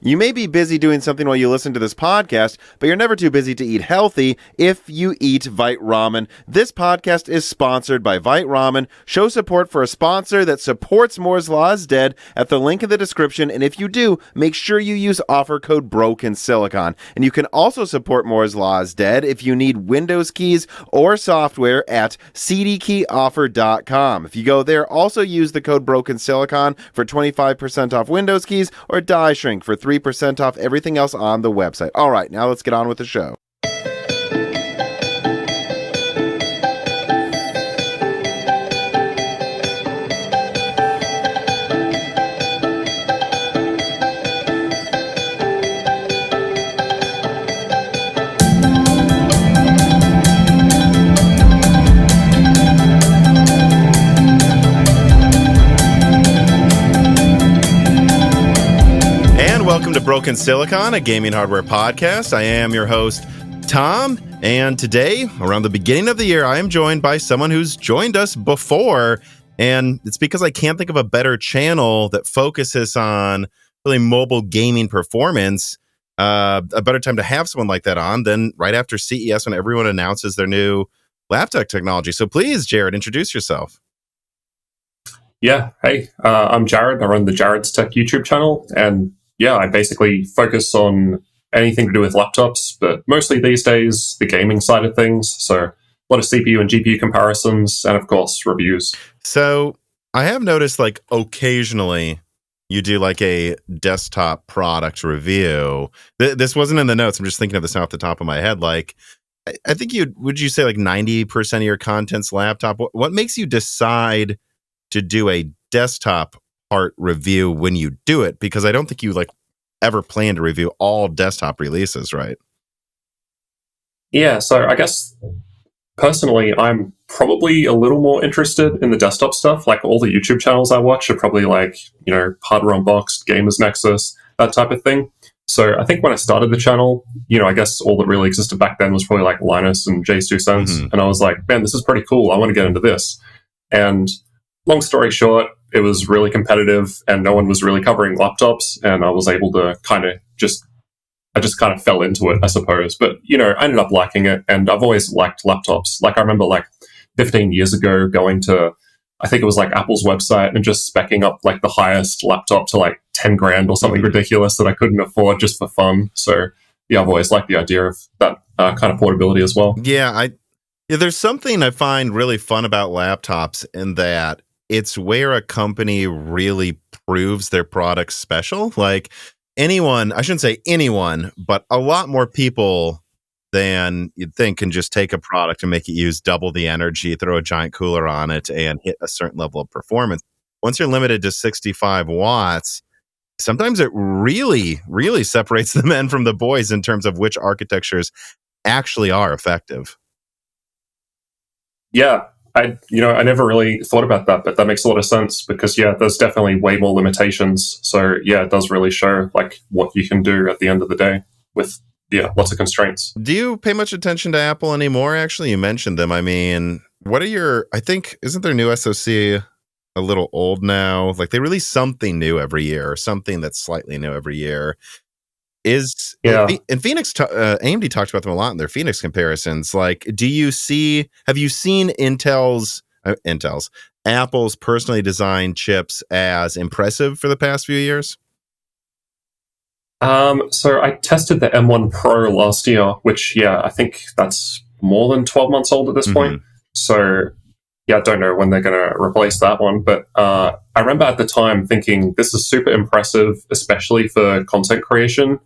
You may be busy doing something while you listen to this podcast, but you're never too busy to eat healthy if you eat Vite Ramen. This podcast is sponsored by Vite Ramen. Show support for a sponsor that supports Moore's Law is Dead at the link in the description, and if you do, make sure you use offer code BROKENSILICON. And you can also support Moore's Law is Dead if you need Windows keys or software at cdkeyoffer.com. If you go there, also use the code BROKENSILICON for 25% off Windows keys or die shrink for 3% off everything else on the website. All right, now let's get on with the show. Welcome to Broken Silicon, a gaming hardware podcast. I am your host, Tom, and today, around the beginning of the year, I am joined by someone who's joined us before, and it's because I can't think of a better channel that focuses on really mobile gaming performance. A better time to have someone like that on than right after CES when everyone announces their new laptop technology. So please, Jared, introduce yourself. Yeah, hey, I'm Jared. I run the Jarrod'sTech YouTube channel, and yeah, I basically focus on anything to do with laptops, but mostly these days, the gaming side of things. So a lot of CPU and GPU comparisons, and of course, reviews. So I have noticed, like, occasionally you do like a desktop product review. This wasn't in the notes. I'm just thinking of this off the top of my head. Like, I think would you say like 90% of your content's laptop? What makes you decide to do a desktop part review when you do it? Because I don't think you like ever plan to review all desktop releases, right? Yeah, so I guess personally, I'm probably a little more interested in the desktop stuff. Like all the YouTube channels I watch are probably like, you know, Hardware Unboxed, Gamers Nexus, that type of thing. So I think when I started the channel, you know, I guess all that really existed back then was probably like Linus and Jay's 2 cents. Mm-hmm. And I was like, man, this is pretty cool. I want to get into this. And long story short, it was really competitive and no one was really covering laptops, and I was able to kind of just kind of fell into it, I suppose. But, you know, I ended up liking it, and I've always liked laptops. Like I remember like 15 years ago going to, I think it was like Apple's website and just speccing up like the highest laptop to like 10 grand or something ridiculous that I couldn't afford just for fun. So yeah, I've always liked the idea of that kind of portability as well. Yeah, there's something I find really fun about laptops in that it's where a company really proves their product special. Like anyone, I shouldn't say anyone, but a lot more people than you'd think can just take a product and make it use double the energy, throw a giant cooler on it, and hit a certain level of performance. Once you're limited to 65 watts, sometimes it really, really separates the men from the boys in terms of which architectures actually are effective. Yeah. I never really thought about that, but that makes a lot of sense because, yeah, there's definitely way more limitations. So, yeah, it does really show, like, what you can do at the end of the day with, yeah, lots of constraints. Do you pay much attention to Apple anymore, actually? You mentioned them. I mean, what are I think, isn't their new SoC a little old now? Like, they release something new every year or something that's slightly new every year. In Phoenix, AMD talked about them a lot in their Phoenix comparisons. Like, have you seen Apple's personally designed chips as impressive for the past few years? So I tested the M1 Pro last year, which, yeah, I think that's more than 12 months old at this point. So, yeah, I don't know when they're going to replace that one. But I remember at the time thinking this is super impressive, especially for content creation,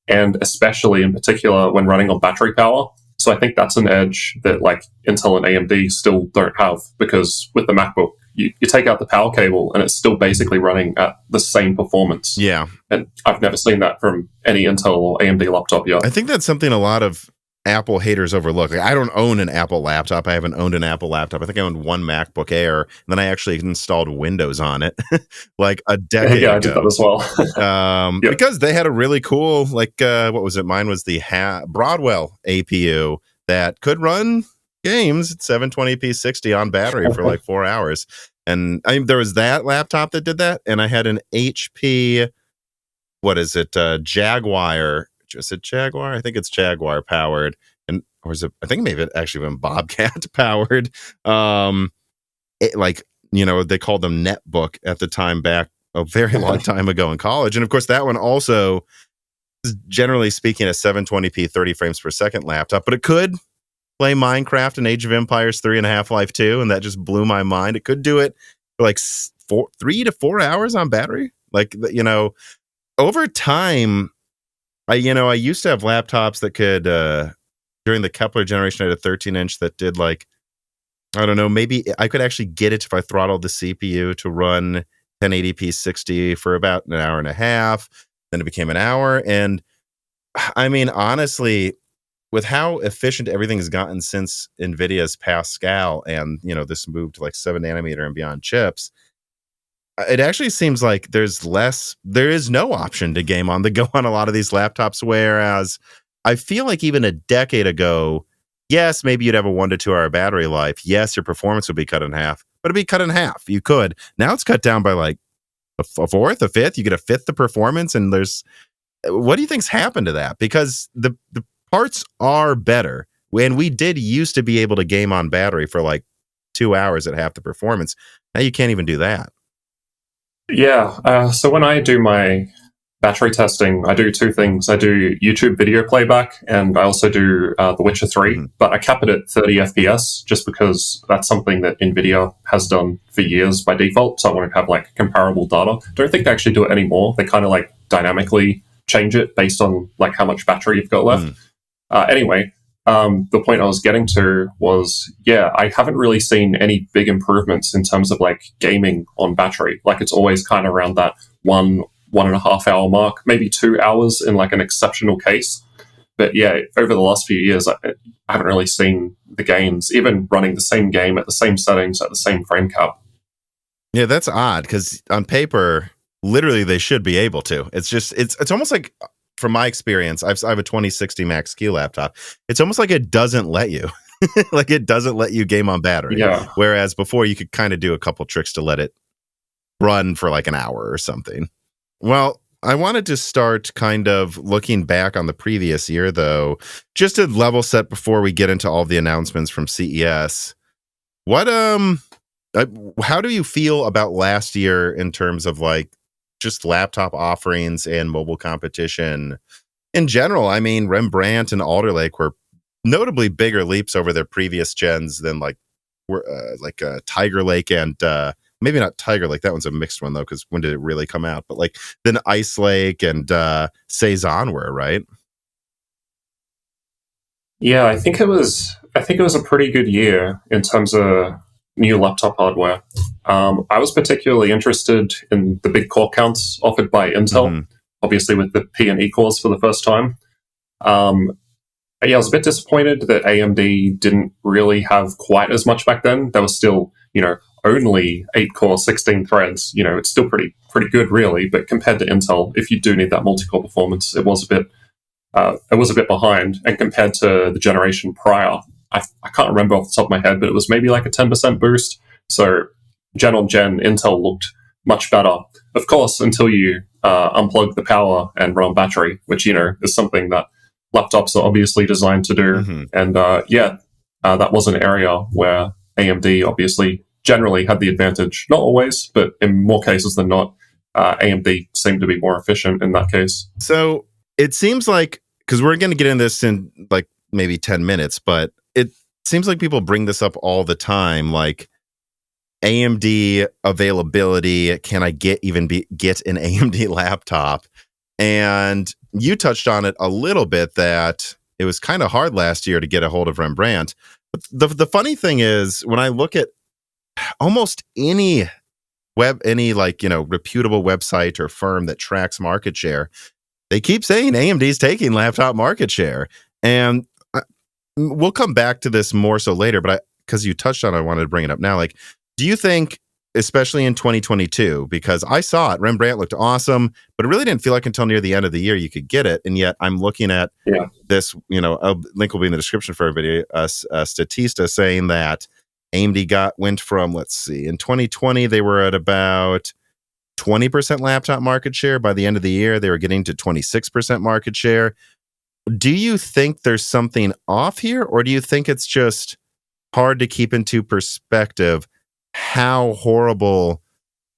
and especially in particular when running on battery power. So I think that's an edge that like Intel and AMD still don't have, because with the MacBook, you take out the power cable and it's still basically running at the same performance. Yeah. And I've never seen that from any Intel or AMD laptop yet. I think that's something a lot of Apple haters overlook. Like, I don't own an Apple laptop. I haven't owned an Apple laptop. I think I owned one MacBook Air, and then I actually installed Windows on it like a decade ago. I did that as well. Because they had a really cool, like, what was it? Mine was the Broadwell APU that could run games at 720p 60 on battery for like 4 hours. And there was that laptop that did that, and I had an HP what is it? Jaguar. Is it Jaguar? I think it's Jaguar powered. And or is it, I think maybe it actually been Bobcat powered. Like, they called them netbook at the time back a very long time ago in college. And of course, that one also is generally speaking a 720p 30 frames per second laptop, but it could play Minecraft and Age of Empires 3 and Half-Life 2, and that just blew my mind. It could do it for like 3 to 4 hours on battery. Like, over time, I used to have laptops that could, during the Kepler generation, I had a 13-inch that did like, I don't know, maybe I could actually get it if I throttled the CPU to run 1080p 60 for about an hour and a half. Then it became an hour. And I mean, honestly, with how efficient everything has gotten since Nvidia's Pascal and, this move to like 7 nanometer and beyond chips, it actually seems like there is no option to game on the go on a lot of these laptops. Whereas I feel like even a decade ago, yes, maybe you'd have a 1 to 2 hour battery life. Yes, your performance would be cut in half, but it'd be cut in half. You could. Now it's cut down by like a fourth, a fifth. You get a fifth the performance. And what do you think's happened to that? Because the parts are better. When we did used to be able to game on battery for like 2 hours at half the performance. Now you can't even do that. Yeah. So when I do my battery testing, I do two things. I do YouTube video playback, and I also do The Witcher 3, but I cap it at 30 FPS just because that's something that Nvidia has done for years by default. So I want to have like comparable data. Don't think they actually do it anymore. They kind of like dynamically change it based on like how much battery you've got left. Anyway, the point I was getting to was, I haven't really seen any big improvements in terms of like gaming on battery. Like it's always kind of around that 1.5 hour mark, maybe 2 hours in like an exceptional case. But over the last few years, I haven't really seen the gains, even running the same game at the same settings at the same frame cap. Yeah, that's odd because on paper, literally they should be able to. It's just, it's almost like, from my experience, I have a 2060 Max Q laptop. It's almost like it doesn't let you. Like it doesn't let you game on battery. Yeah. Whereas before you could kind of do a couple tricks to let it run for like an hour or something. Well, I wanted to start kind of looking back on the previous year, though, just to level set before we get into all the announcements from CES. How do you feel about last year in terms of like just laptop offerings and mobile competition in general? I mean, Rembrandt and Alder Lake were notably bigger leaps over their previous gens than Tiger Lake and maybe not Tiger Lake. That one's a mixed one though, because when did it really come out? But like then Ice Lake and Cezanne were, right? Yeah, I think it was a pretty good year in terms of new laptop hardware. I was particularly interested in the big core counts offered by Intel, obviously with the P and E cores for the first time. I was a bit disappointed that AMD didn't really have quite as much back then. There was still, only 8-core, 16 threads. It's still pretty good, really. But compared to Intel, if you do need that multi-core performance, it was a bit behind. And compared to the generation prior, I can't remember off the top of my head, but it was maybe like a 10% boost. So gen on gen, Intel looked much better. Of course, until you unplug the power and run battery, which, is something that laptops are obviously designed to do. And that was an area where AMD obviously generally had the advantage. Not always, but in more cases than not, AMD seemed to be more efficient in that case. So it seems like, because we're going to get into this in like maybe 10 minutes, but it seems like people bring this up all the time, like AMD availability. Can I get an AMD laptop? And you touched on it a little bit that it was kind of hard last year to get a hold of Rembrandt. But the funny thing is, when I look at almost any reputable website or firm that tracks market share, they keep saying AMD's taking laptop market share. And we'll come back to this more so later, but because you touched on it, I wanted to bring it up now. Like, do you think, especially in 2022, because I saw it, Rembrandt looked awesome, but it really didn't feel like until near the end of the year you could get it. And yet I'm looking at this, a link will be in the description for everybody, Statista saying that AMD went from, let's see, in 2020, they were at about 20% laptop market share. By the end of the year, they were getting to 26% market share. Do you think there's something off here, or do you think it's just hard to keep into perspective how horrible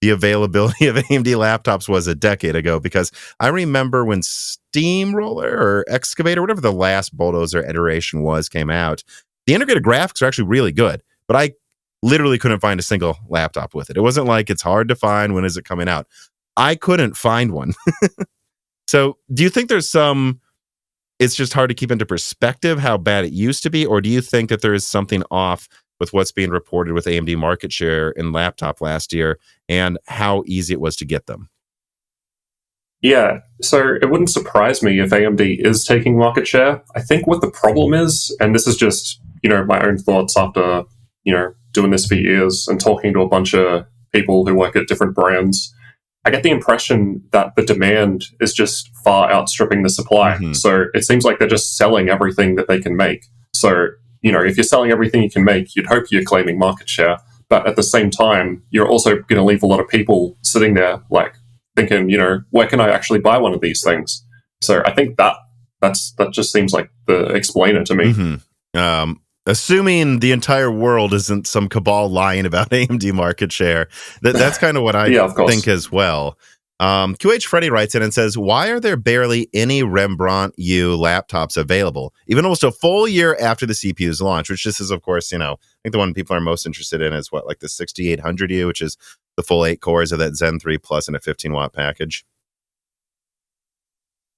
the availability of AMD laptops was a decade ago? Because I remember when Steamroller or Excavator, whatever the last Bulldozer iteration was, came out, the integrated graphics are actually really good, but I literally couldn't find a single laptop with it. It wasn't like it's hard to find, when is it coming out? I couldn't find one. So do you think there's it's just hard to keep into perspective how bad it used to be, or do you think that there is something off with what's being reported with AMD market share in laptop last year and how easy it was to get them? Yeah, so it wouldn't surprise me if AMD is taking market share. I think what the problem is, and this is just, my own thoughts after, doing this for years and talking to a bunch of people who work at different brands, I get the impression that the demand is just far outstripping the supply. Mm-hmm. So it seems like they're just selling everything that they can make. So, if you're selling everything you can make, you'd hope you're claiming market share. But at the same time, you're also going to leave a lot of people sitting there like thinking, where can I actually buy one of these things? So I think that just seems like the explainer to me. Mm-hmm. Assuming the entire world isn't some cabal lying about AMD market share, that's kind of what I think as well. QH Freddy writes in and says, why are there barely any Rembrandt U laptops available, even almost a full year after the CPU's launch? Which this is, of course, I think the one people are most interested in is the 6800U, which is the full 8 cores of that Zen 3 Plus in a 15-watt package.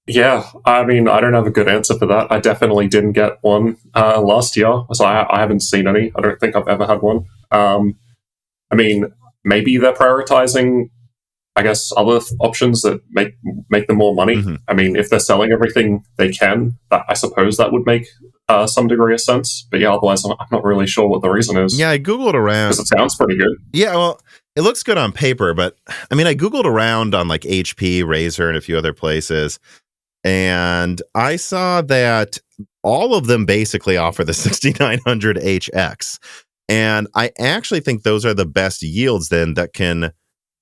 Yeah, I mean, I don't have a good answer for that. I definitely didn't get one last year, so I haven't seen any. I don't think I've ever had one. I mean, maybe they're prioritizing, I guess, other options that make them more money. Mm-hmm. I mean, if they're selling everything they can, I suppose that would make some degree of sense. But yeah, otherwise, I'm not really sure what the reason is. Yeah, I Googled around. Because it sounds pretty good. Yeah, well, it looks good on paper, but I mean, I Googled around on HP, Razer, and a few other places, and I saw that all of them basically offer the 6900HX. And I actually think those are the best yields then that can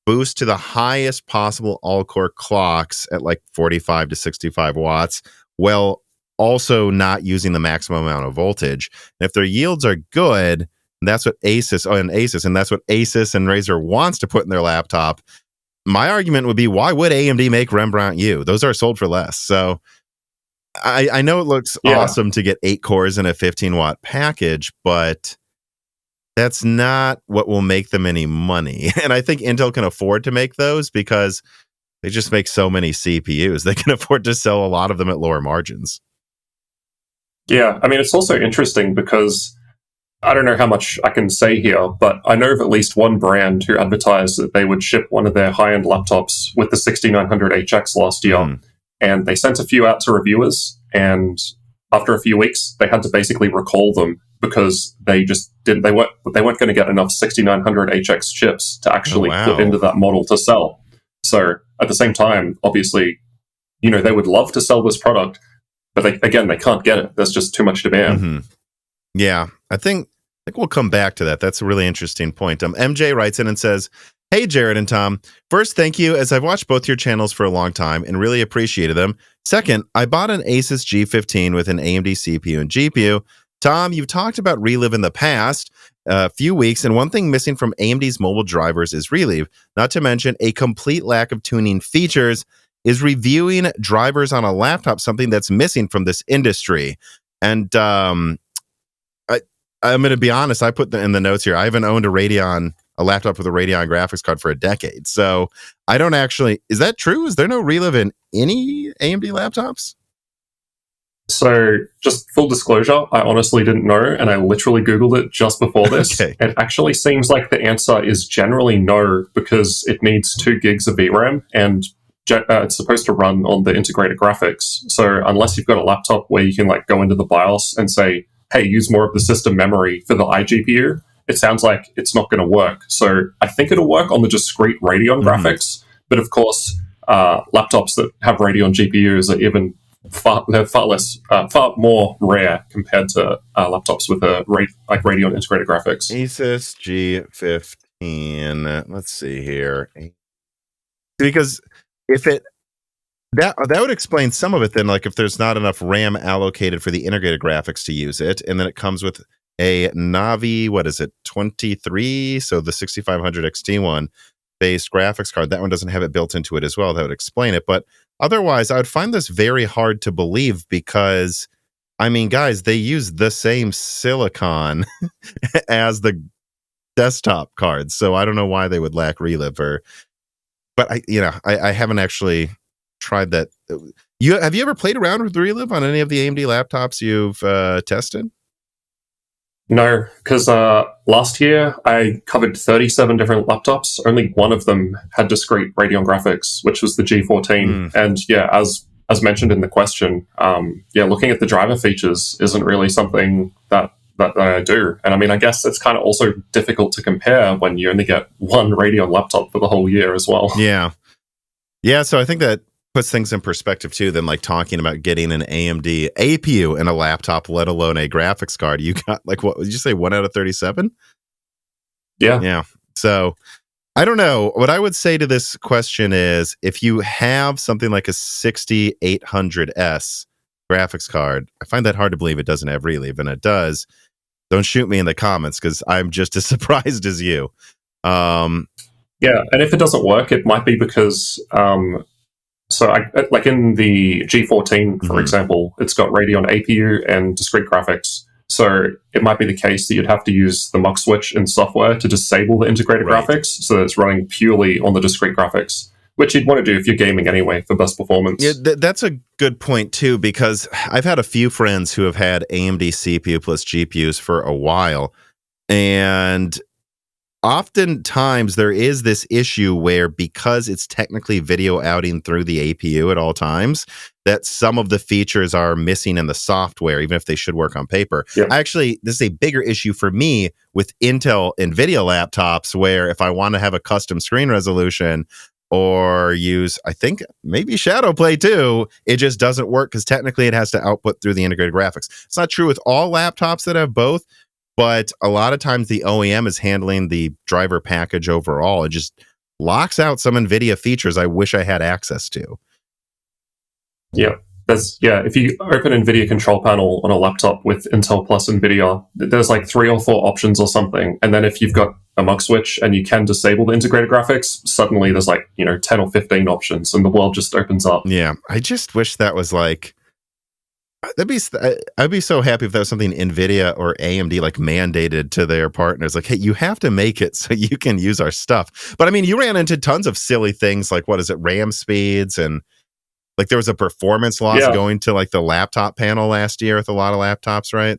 boost to the highest possible all-core clocks at 45 to 65 watts, while also not using the maximum amount of voltage. And if their yields are good, that's what Asus and that's what Asus and Razer wants to put in their laptop. My argument would be, why would AMD make Rembrandt U? Those are sold for less. So I know it looks awesome to get 8 cores in a 15-watt package, but that's not what will make them any money. And I think Intel can afford to make those because they just make so many CPUs. They can afford to sell a lot of them at lower margins. Yeah, I mean, it's also interesting because I don't know how much I can say here, but I know of at least one brand who advertised that they would ship one of their high-end laptops with the 6900HX last year. And they sent a few out to reviewers, and after a few weeks, they had to basically recall them because they just didn't. They weren't going to get enough 6900HX chips to actually put into that model to sell. So at the same time, obviously, they would love to sell this product, but they can't get it. There's just too much demand. Mm-hmm. Yeah, I think we'll come back to that. That's a really interesting point. MJ writes in and says, hey, Jared and Tom. First, thank you, as I've watched both your channels for a long time and really appreciated them. Second, I bought an Asus G15 with an AMD CPU and GPU. Tom, you've talked about Relive in the past few weeks, and one thing missing from AMD's mobile drivers is Relive, not to mention a complete lack of tuning features. Is reviewing drivers on a laptop something that's missing from this industry? And I'm going to be honest, I put in the notes here, I haven't owned a laptop with a Radeon graphics card for a decade. So I don't actually, is that true? Is there no Relive in any AMD laptops? So just full disclosure, I honestly didn't know, and I literally Googled it just before this. Okay. It actually seems like the answer is generally no, because it needs 2 gigs of VRAM, and it's supposed to run on the integrated graphics. So unless you've got a laptop where you can go into the BIOS and say, hey, use more of the system memory for the iGPU, it sounds like it's not going to work. So I think it'll work on the discrete Radeon graphics, but of course, laptops that have Radeon GPUs are even far more rare compared to laptops with a Radeon integrated graphics. Asus G15. Let's see here. because if it that would explain some of it then, like if there's not enough RAM allocated for the integrated graphics to use it, and then it comes with a Navi, what is it, 23, so the 6500 XT one based graphics card, that one doesn't have it built into it as well. That would explain it. But otherwise, I would find this very hard to believe because, I mean, guys, they use the same silicon as the desktop cards. So I don't know why they would lack relive but I haven't actually tried that. Have you ever played around with relive on any of the AMD laptops you've tested? No, because last year I covered 37 different laptops. Only one of them had discrete Radeon graphics, which was the G14. And yeah, as mentioned in the question, looking at the driver features isn't really something that I do. And I mean, I guess it's kind of also difficult to compare when you only get one Radeon laptop for the whole year as well. Yeah. Yeah, so I think that puts things in perspective too than like talking about getting an AMD APU in a laptop, let alone a graphics card. You got like, what did you say, 1 out of 37? Yeah. So I don't know. What I would say to this question is if you have something like a 6800S graphics card, I find that hard to believe it doesn't have relive, and it does. Don't shoot me in the comments because I'm just as surprised as you. Yeah, and if it doesn't work, it might be because like in the G14, for example, it's got Radeon APU and discrete graphics. So it might be the case that you'd have to use the mux switch in software to disable the integrated graphics so that it's running purely on the discrete graphics, which you'd want to do if you're gaming anyway for best performance. Yeah, that's a good point too, because I've had a few friends who have had AMD CPU plus GPUs for a while, and oftentimes there is this issue where because it's technically video outing through the APU at all times, that some of the features are missing in the software, even if they should work on paper. Yep. Actually, this is a bigger issue for me with Intel NVIDIA laptops, where if I want to have a custom screen resolution or use, I think, maybe Shadowplay too, it just doesn't work because technically it has to output through the integrated graphics. It's not true with all laptops that have both, but a lot of times the OEM is handling the driver package overall. It just locks out some NVIDIA features I wish I had access to. Yeah, if you open NVIDIA control panel on a laptop with Intel plus NVIDIA, there's like 3 or 4 options or something. And then if you've got a mux switch and you can disable the integrated graphics, suddenly there's like, 10 or 15 options and the world just opens up. Yeah, I just wish that was like, I'd be so happy if that was something NVIDIA or AMD like mandated to their partners. Like, hey, you have to make it so you can use our stuff. But I mean, you ran into tons of silly things like, what is it, RAM speeds, and like there was a performance loss going to like the laptop panel last year with a lot of laptops, right?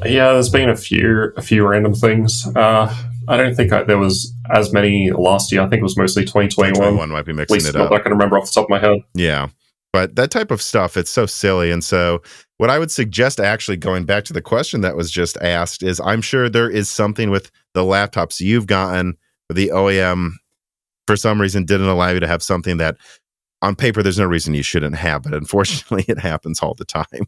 Yeah, there's been a few random things. I don't think there was as many last year. I think it was mostly 2021. 2021 might be mixing it up. I can remember off the top of my head. Yeah. But that type of stuff, it's so silly. And so what I would suggest, actually going back to the question that was just asked, is I'm sure there is something with the laptops you've gotten, the OEM for some reason didn't allow you to have something that on paper there's no reason you shouldn't have, but unfortunately it happens all the time.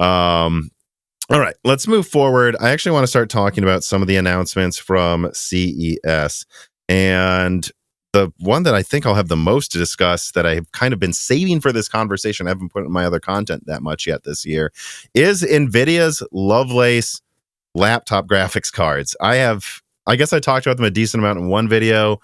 All right, let's move forward. I actually want to start talking about some of the announcements from CES. And the one that I think I'll have the most to discuss that I've kind of been saving for this conversation, I haven't put in my other content that much yet this year, is NVIDIA's Lovelace laptop graphics cards. I guess I talked about them a decent amount in one video,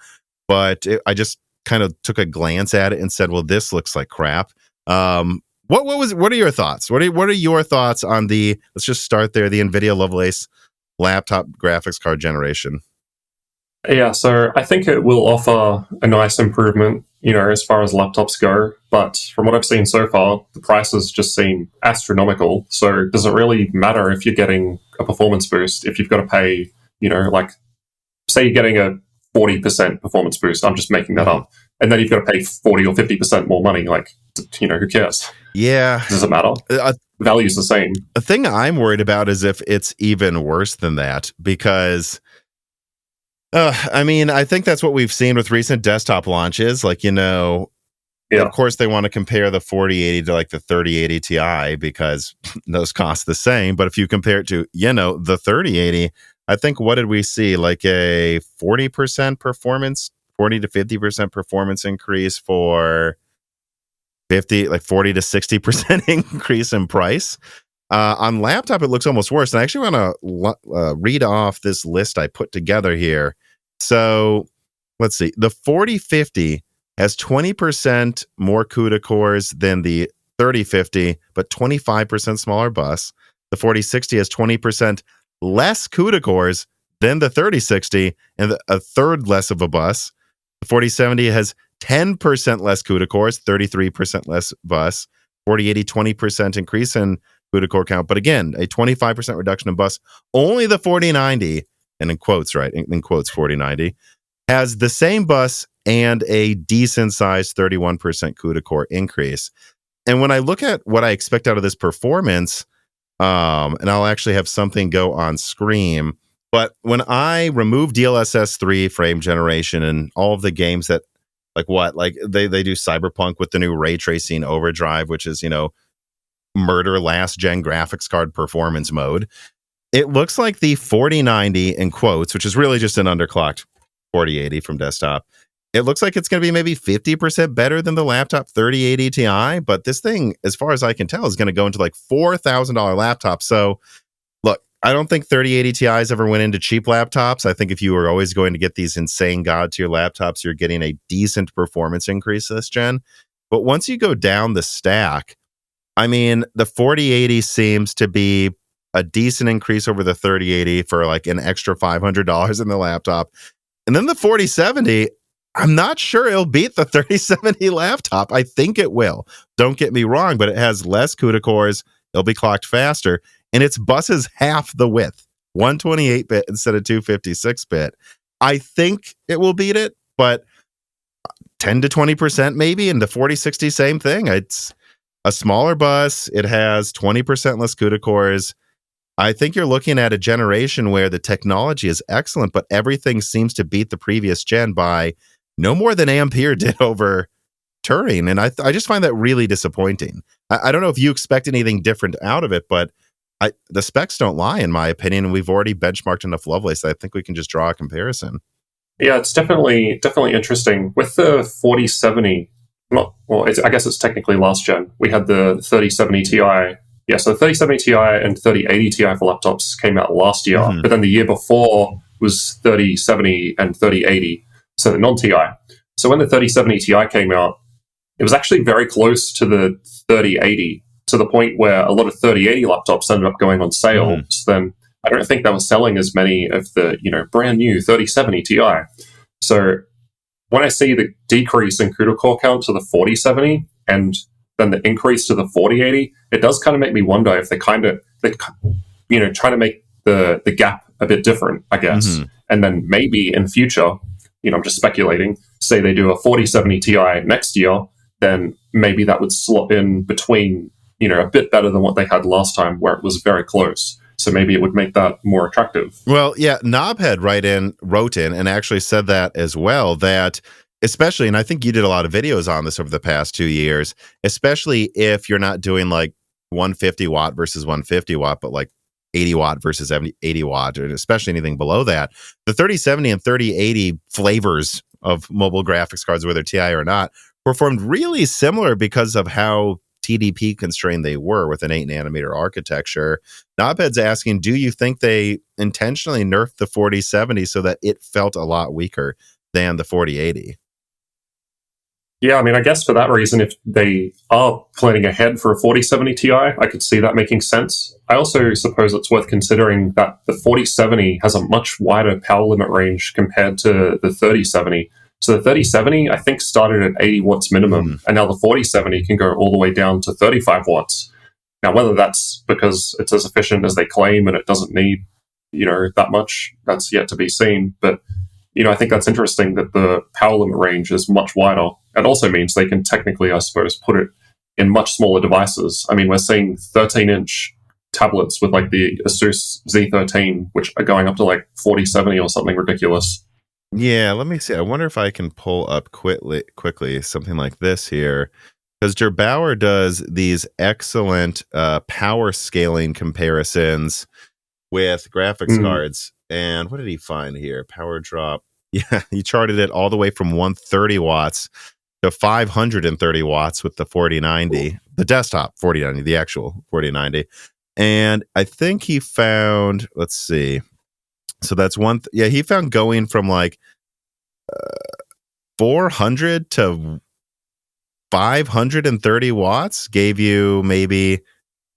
but I just kind of took a glance at it and said, well, this looks like crap. What are your thoughts? What are your thoughts on let's just start there, the NVIDIA Lovelace laptop graphics card generation? Yeah, so I think it will offer a nice improvement, as far as laptops go. But from what I've seen so far, the prices just seem astronomical. So does it really matter if you're getting a performance boost if you've got to pay, like, say you're getting a 40% performance boost, I'm just making that up, and then you've got to pay 40 or 50% more money, like, who cares? Yeah. Does it matter? The value's the same. The thing I'm worried about is if it's even worse than that, because I mean, I think that's what we've seen with recent desktop launches. Like, of course they want to compare the 4080 to like the 3080 Ti because those cost the same. But if you compare it to, the 3080, I think what did we see? Like a 40% performance 40 to 50% performance increase for 40 to 60% increase in price. On laptop, it looks almost worse. And I actually want to read off this list I put together here. So let's see. The 4050 has 20% more CUDA cores than the 3050, but 25% smaller bus. The 4060 has 20% less CUDA cores than the 3060 and a third less of a bus. The 4070 has 10% less CUDA cores, 33% less bus. 4080, 20% increase in CUDA core count, but again, a 25% reduction in bus. Only the 4090, and in quotes, right? In quotes, 4090, has the same bus and a decent sized 31% CUDA core increase. And when I look at what I expect out of this performance, and I'll actually have something go on screen, but when I remove DLSS 3 frame generation and all of the games that they do Cyberpunk with the new ray tracing overdrive, which is, murder last gen graphics card performance mode. It looks like the 4090 in quotes, which is really just an underclocked 4080 from desktop. It looks like it's going to be maybe 50% better than the laptop 3080 Ti, but this thing, as far as I can tell, is going to go into like $4,000 laptop. So look, I don't think 3080 Ti's ever went into cheap laptops. I think if you were always going to get these insane god tier laptops, you're getting a decent performance increase this gen. But once you go down the stack, I mean, the 4080 seems to be a decent increase over the 3080 for like an extra $500 in the laptop. And then the 4070, I'm not sure it'll beat the 3070 laptop. I think it will. Don't get me wrong, but it has less CUDA cores. It'll be clocked faster. And its bus is half the width, 128-bit instead of 256-bit. I think it will beat it, but 10 to 20% maybe. And the 4060, same thing. It's a smaller bus. It has 20% less CUDA cores. I think you're looking at a generation where the technology is excellent, but everything seems to beat the previous gen by no more than Ampere did over Turing. And I just find that really disappointing. I don't know if you expect anything different out of it, but the specs don't lie, in my opinion. And we've already benchmarked enough Lovelace. I think we can just draw a comparison. Yeah, it's definitely interesting. With the 4070, I guess it's technically last gen. We had the 3070 Ti. Yeah, so the 3070 Ti and 3080 Ti for laptops came out last year, but then the year before was 3070 and 3080, so the non-Ti. So when the 3070 Ti came out, it was actually very close to the 3080, to the point where a lot of 3080 laptops ended up going on sale. So then I don't think they were selling as many of the brand new 3070 Ti. So when I see the decrease in CUDA core count to the 4070 and then the increase to the 4080, it does kind of make me wonder if they're trying to make the gap a bit different, I guess. And then maybe in future, I'm just speculating, say they do a 4070 Ti next year, then maybe that would slot in between, a bit better than what they had last time, where it was very close. So maybe it would make that more attractive. Well, yeah, Knobhead wrote in and actually said that as well, that especially, and I think you did a lot of videos on this over the past 2 years, especially if you're not doing like 150 watt versus 150 watt, but like 80 watt versus 80 watt, or especially anything below that. The 3070 and 3080 flavors of mobile graphics cards, whether TI or not, performed really similar because of how TDP constrained they were with an 8-nanometer architecture. Knobhead's asking, do you think they intentionally nerfed the 4070 so that it felt a lot weaker than the 4080? Yeah, I mean, I guess for that reason, if they are planning ahead for a 4070 Ti, I could see that making sense. I also suppose it's worth considering that the 4070 has a much wider power limit range compared to the 3070. So the 3070, I think, started at 80 watts minimum, and now the 4070 can go all the way down to 35 watts. Now, whether that's because it's as efficient as they claim and it doesn't need, that much, that's yet to be seen. But I think that's interesting that the power limit range is much wider. It also means they can technically, I suppose, put it in much smaller devices. I mean, we're seeing 13-inch tablets with like the Asus Z13, which are going up to like 4070 or something ridiculous. Yeah, let me see. I wonder if I can pull up quickly something like this here, because Gerbauer does these excellent power scaling comparisons with graphics cards. And what did he find here? Power drop Yeah, he charted it all the way from 130 watts to 530 watts with the 4090, the desktop 4090, the actual 4090. And I think he found, let's see. So that's one. Yeah, he found going from like 400 to 530 watts gave you maybe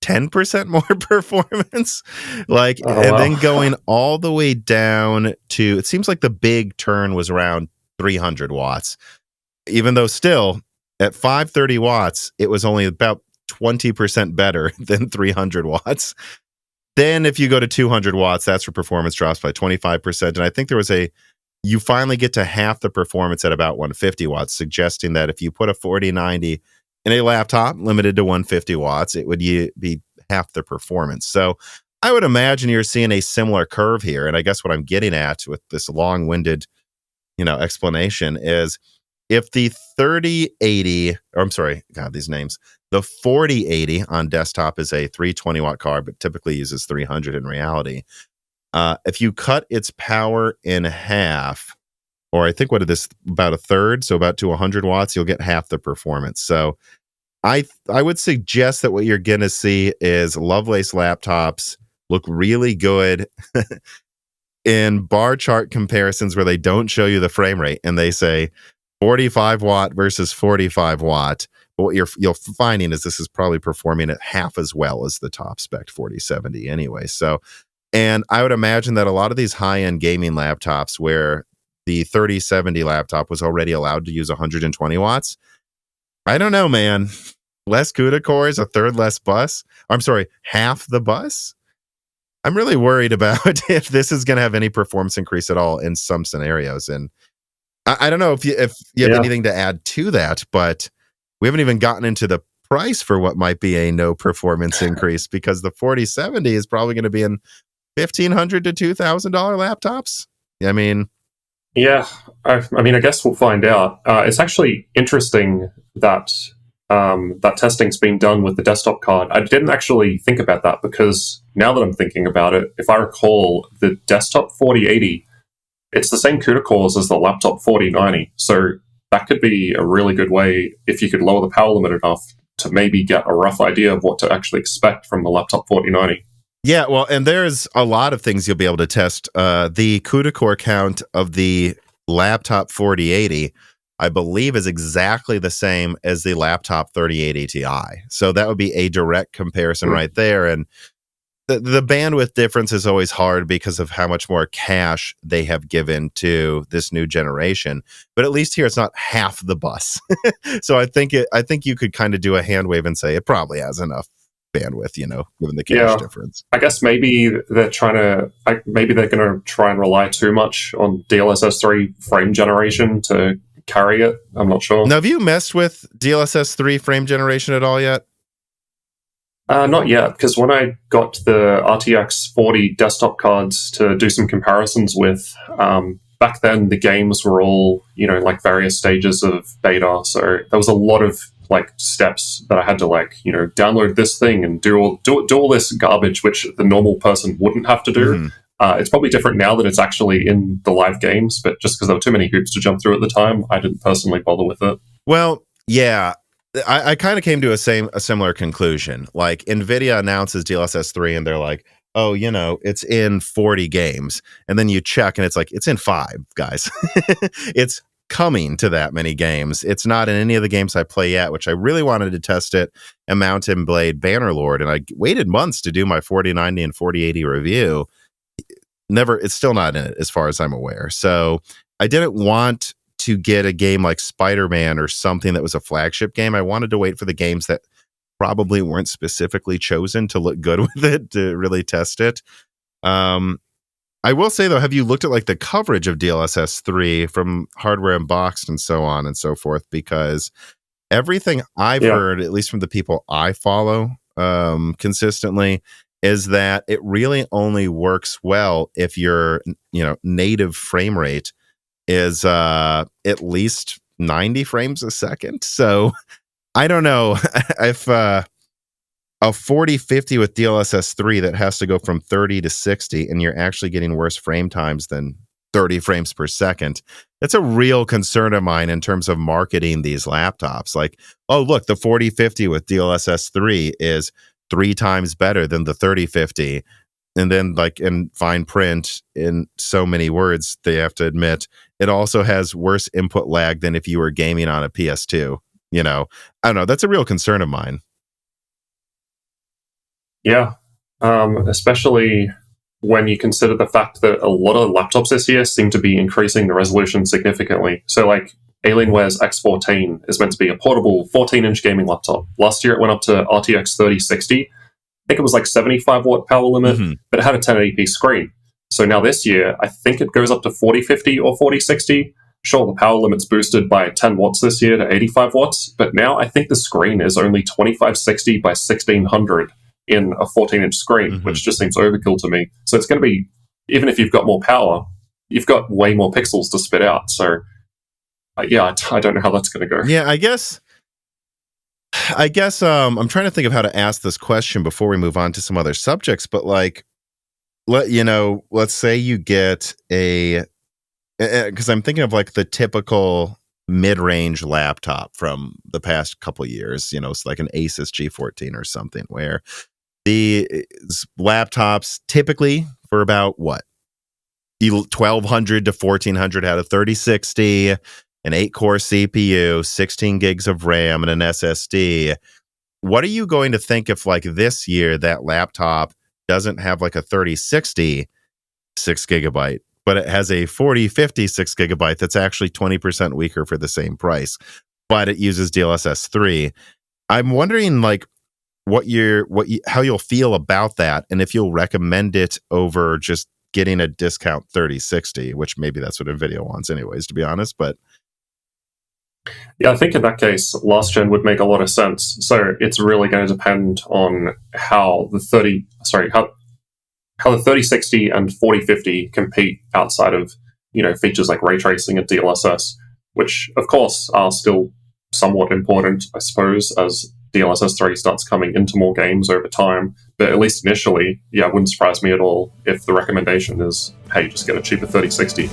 10% more performance. Like, Oh and then wow. going all the way down to, it seems like the big turn was around 300 watts, even though still at 530 watts, it was only about 20% better than 300 watts. Then if you go to 200 watts, that's where performance drops by 25%. And I think there was you finally get to half the performance at about 150 watts, suggesting that if you put a 4090 in a laptop limited to 150 watts, it would be half the performance. So I would imagine you're seeing a similar curve here. And I guess what I'm getting at with this long-winded, explanation is if the 3080, or I'm sorry, God, these names, the 4080 on desktop is a 320 watt card, but typically uses 300 in reality. If you cut its power in half, or I think what it is, about a third, so about to 100 watts, you'll get half the performance. So I would suggest that what you're going to see is Lovelace laptops look really good in bar chart comparisons where they don't show you the frame rate and they say 45 watt versus 45 watt. But what you're finding is this is probably performing at half as well as the top spec 4070 anyway. So, and I would imagine that a lot of these high-end gaming laptops where the 3070 laptop was already allowed to use 120 watts, I don't know, man. Less CUDA cores, a third less bus. I'm sorry, half the bus. I'm really worried about if this is going to have any performance increase at all in some scenarios. And I don't know if you have Yeah. anything to add to that, but we haven't even gotten into the price for what might be a no performance increase because the 4070 is probably going to be in $1,500 to $2,000 laptops. I mean, Yeah, I mean, I guess we'll find out. It's actually interesting that that testing's been done with the desktop card. I didn't actually think about that because now that I'm thinking about it, if I recall, the desktop 4080, it's the same CUDA cores as the laptop 4090. So that could be a really good way if you could lower the power limit enough to maybe get a rough idea of what to actually expect from the laptop 4090. yeah, well, and there's a lot of things you'll be able to test. The CUDA core count of the laptop 4080, I believe, is exactly the same as the laptop 3080 Ti. So that would be a direct comparison right there. And the bandwidth difference is always hard because of how much more cache they have given to this new generation. But at least here, it's not half the bus. So I think you could kind of do a hand wave and say it probably has enough bandwidth, given the cache difference. I guess maybe they're going to try and rely too much on DLSS 3 frame generation to carry it. I'm not sure. Now, have you messed with DLSS 3 frame generation at all yet? Not yet, because when I got the RTX 40 desktop cards to do some comparisons with, back then the games were all, like various stages of beta. So there was a lot of like steps that I had to download this thing and do all this garbage, which the normal person wouldn't have to do. Mm-hmm. It's probably different now that it's actually in the live games, but just because there were too many hoops to jump through at the time, I didn't personally bother with it. Well, yeah. I kind of came to a similar conclusion. Like Nvidia announces DLSS 3 and they're like, oh, it's in 40 games. And then you check and it's like, it's in 5, guys. It's coming to that many games. It's not in any of the games I play yet, which I really wanted to test it in Mountain Blade Bannerlord. And I waited months to do my 4090 and 4080 review. It's still not in it as far as I'm aware. So I didn't want to get a game like Spider-Man or something that was a flagship game. I wanted to wait for the games that probably weren't specifically chosen to look good with it to really test it. I will say, though, have you looked at like the coverage of DLSS 3 from Hardware Unboxed and so on and so forth? Because everything I've heard, at least from the people I follow consistently, is that it really only works well if your native frame rate is at least 90 frames a second. So I don't know if a 4050 with DLSS 3 that has to go from 30 to 60 and you're actually getting worse frame times than 30 frames per second. That's a real concern of mine in terms of marketing these laptops. Like, oh, look, the 4050 with DLSS 3 is 3 times better than the 3050. And then, like, in fine print, in so many words, they have to admit it also has worse input lag than if you were gaming on a PS2. You know, I don't know. That's a real concern of mine. Yeah, especially when you consider the fact that a lot of laptops this year seem to be increasing the resolution significantly. So, like, Alienware's X14 is meant to be a portable 14-inch gaming laptop. Last year, it went up to RTX 3060. I think it was like 75 watt power limit, but it had a 1080p screen. So now this year, I think it goes up to 4050 or 4060. Sure, the power limit's boosted by 10 watts this year to 85 watts, but now I think the screen is only 2560 by 1600 in a 14-inch screen, which just seems overkill to me. So it's going to be, even if you've got more power, you've got way more pixels to spit out. So, yeah, I don't know how that's going to go. Yeah, I guess I'm trying to think of how to ask this question before we move on to some other subjects, but like, let's say you get because I'm thinking of like the typical mid-range laptop from the past couple years, it's like an Asus G14 or something, where the laptops typically for about what, 1200 to 1400 had a 3060, an 8-core CPU, 16 gigs of RAM, and an SSD. What are you going to think if, like, this year that laptop doesn't have like a 3060 6GB, but it has a 4050 6GB that's actually 20% weaker for the same price, but it uses DLSS 3? I'm wondering, like, how you'll feel about that, and if you'll recommend it over just getting a discount 3060, which maybe that's what Nvidia wants anyways, to be honest. But yeah, I think in that case, last gen would make a lot of sense. So it's really going to depend on how the 3060 and 4050 compete outside of, features like ray tracing and DLSS, which of course are still somewhat important, I suppose, as DLSS 3 starts coming into more games over time. But at least initially, yeah, it wouldn't surprise me at all if the recommendation is, hey, just get a cheaper 3060.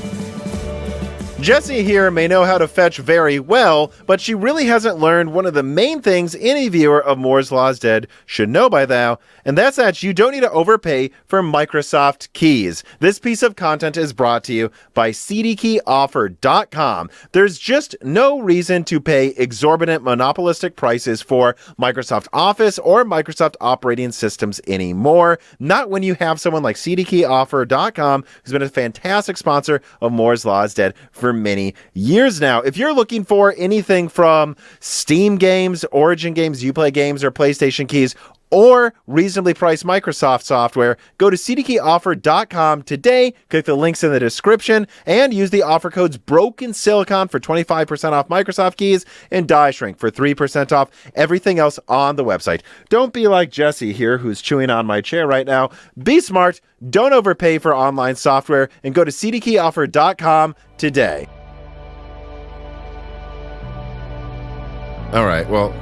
Jessie here may know how to fetch very well, but she really hasn't learned one of the main things any viewer of Moore's Law is Dead should know by now, and that's that you don't need to overpay for Microsoft keys. This piece of content is brought to you by cdkeyoffer.com. There's just no reason to pay exorbitant monopolistic prices for Microsoft Office or Microsoft operating systems anymore. Not when you have someone like cdkeyoffer.com, who's been a fantastic sponsor of Moore's Law is Dead for many years now. If you're looking for anything from Steam games, Origin games, Uplay games, or PlayStation keys, or reasonably priced Microsoft software, go to cdkeyoffer.com today, click the links in the description, and use the offer codes BrokenSilicon for 25% off Microsoft keys and DieShrink for 3% off everything else on the website. Don't be like Jesse here, who's chewing on my chair right now. Be smart, don't overpay for online software, and go to cdkeyoffer.com today. all right, well,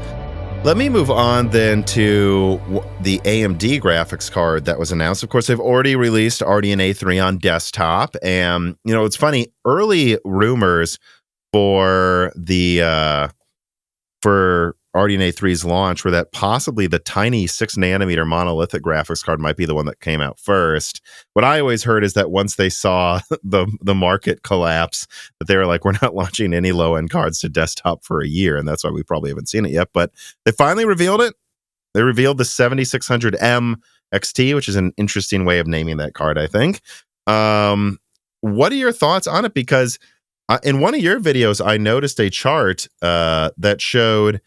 let me move on then to the AMD graphics card that was announced. Of course, they've already released RDNA 3 on desktop. And, it's funny, early rumors for for RDNA 3's launch were that possibly the tiny 6-nanometer monolithic graphics card might be the one that came out first. What I always heard is that once they saw the market collapse, that they were like, we're not launching any low-end cards to desktop for a year, and that's why we probably haven't seen it yet. But they finally revealed it. They revealed the 7600M XT, which is an interesting way of naming that card, I think. What are your thoughts on it? Because in one of your videos, I noticed a chart that showed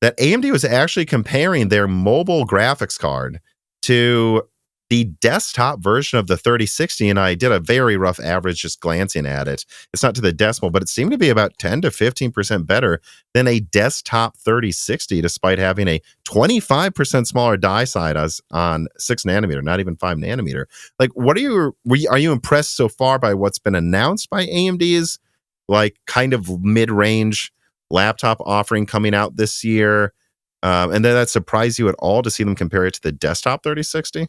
that AMD was actually comparing their mobile graphics card to the desktop version of the 3060, and I did a very rough average just glancing at it. It's not to the decimal, but it seemed to be about 10 to 15% better than a desktop 3060, despite having a 25% smaller die size on 6-nanometer, not even 5-nanometer. Like, are you impressed so far by what's been announced by AMD's like kind of mid-range laptop offering coming out this year? And did that surprise you at all to see them compare it to the desktop 3060?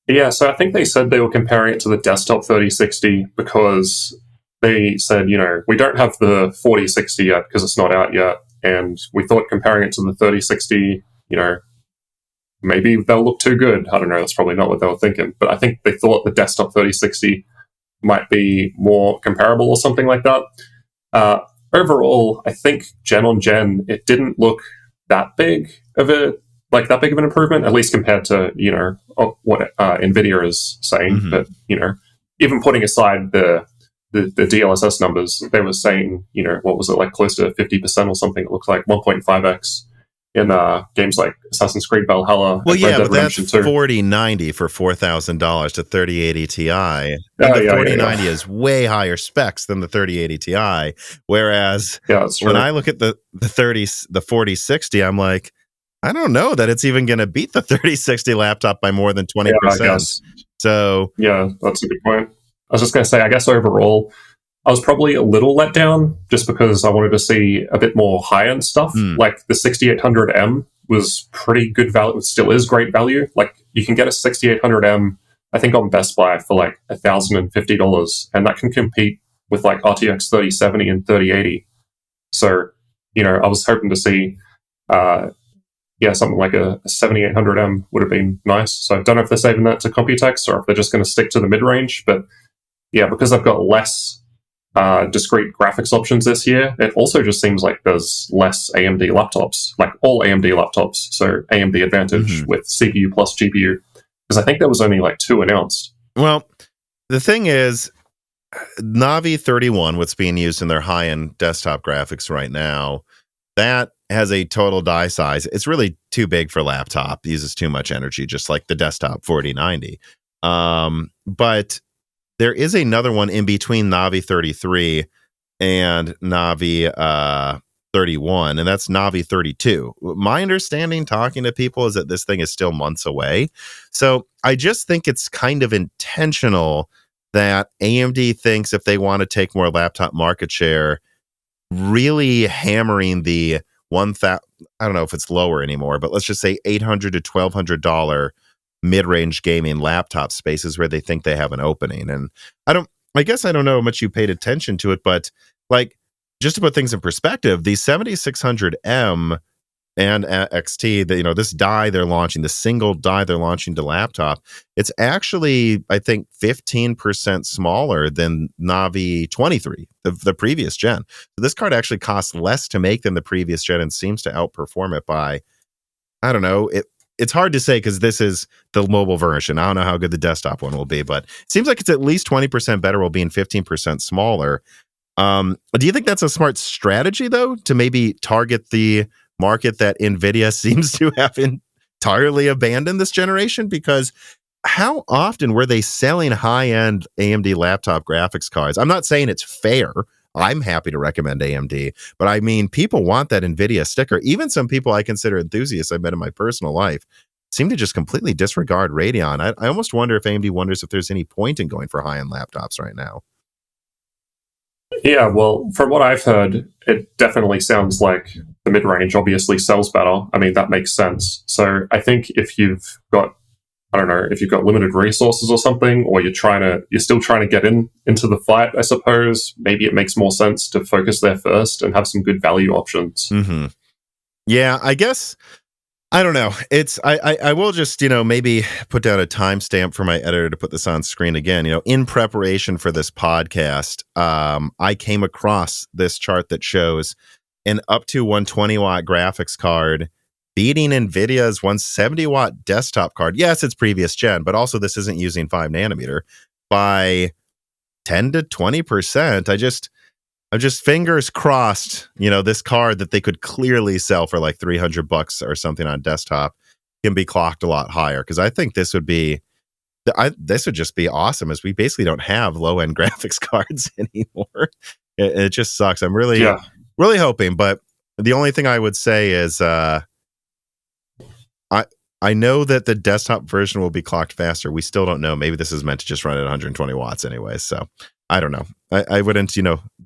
Yeah, so I think they said they were comparing it to the desktop 3060 because they said, we don't have the 4060 yet because it's not out yet. And we thought comparing it to the 3060, maybe they'll look too good. I don't know. That's probably not what they were thinking. But I think they thought the desktop 3060 might be more comparable or something like that. Overall, I think gen on gen, it didn't look that big of an improvement, at least compared to what Nvidia is saying. Mhm. But even putting aside the DLSS numbers, they were saying what was it, like close to 50% or something. It looks like 1.5x in games like Assassin's Creed Valhalla. Well, and yeah, Red Dead but that's Redemption 2. 4090 for $4,000 to 3080 Ti. And Oh, the yeah, 4090 is way higher specs than the 3080 Ti. Whereas Yeah, that's true. when I look at the 4060, I'm like, I don't know that it's even going to beat the 3060 laptop by more than 20%. Yeah, I guess. So Yeah, that's a good point. I was just going to say, I guess overall, I was probably a little let down just because I wanted to see a bit more high-end stuff. Like the 6800M was pretty good value. It still is great value. Like you can get a 6800M, I think on Best Buy for like $1,050, and that can compete with like RTX 3070 and 3080. So, I was hoping to see, something like a 7800M would have been nice. So I don't know if they're saving that to Computex or if they're just going to stick to the mid-range. But yeah, because I've got less discrete graphics options this year, it also just seems like there's less AMD laptops, like all AMD laptops. So AMD Advantage with CPU plus GPU, because I think there was only like 2 announced. Well, the thing is, Navi 31, what's being used in their high-end desktop graphics right now, that has a total die size. It's really too big for laptop. It uses too much energy, just like the desktop 4090. But there is another one in between Navi 33 and Navi 31, and that's Navi 32. My understanding, talking to people, is that this thing is still months away. So I just think it's kind of intentional that AMD thinks if they want to take more laptop market share, really hammering the 1,000, I don't know if it's lower anymore, but let's just say $800 to $1,200 mid-range gaming laptop spaces where they think they have an opening. And I guess I don't know how much you paid attention to it, but like, just to put things in perspective, the 7600M and XT, this die they're launching, the single die they're launching to laptop, it's actually, I think, 15% smaller than Navi 23, the previous gen. So this card actually costs less to make than the previous gen and seems to outperform it by, I don't know, it's hard to say because this is the mobile version. I don't know how good the desktop one will be, but it seems like it's at least 20% better while being 15% smaller. Do you think that's a smart strategy, though, to maybe target the market that Nvidia seems to have entirely abandoned this generation? Because how often were they selling high-end AMD laptop graphics cards? I'm not saying it's fair. I'm happy to recommend AMD, but I mean, people want that Nvidia sticker. Even some people I consider enthusiasts I've met in my personal life seem to just completely disregard Radeon. I almost wonder if AMD wonders if there's any point in going for high-end laptops right now. Yeah, well, from what I've heard, it definitely sounds like the mid-range obviously sells better. I mean, that makes sense. So I think if you've got, I don't know, if you've got limited resources or something, or you're still trying to get into the fight, I suppose, maybe it makes more sense to focus there first and have some good value options. Mm-hmm. Yeah, I guess, I don't know. I will just, maybe put down a timestamp for my editor to put this on screen again. In preparation for this podcast, I came across this chart that shows an up to 120 watt graphics card beating Nvidia's 170 watt desktop card. Yes, it's previous gen, but also this isn't using 5 nanometer by 10 to 20%. I'm just fingers crossed, this card that they could clearly sell for like $300 or something on desktop can be clocked a lot higher. Because I think this would just be awesome, as we basically don't have low end graphics cards anymore. It just sucks. I'm really hoping, but the only thing I would say is I know that the desktop version will be clocked faster. We still don't know. Maybe this is meant to just run at 120 watts anyway. So I don't know. I wouldn't,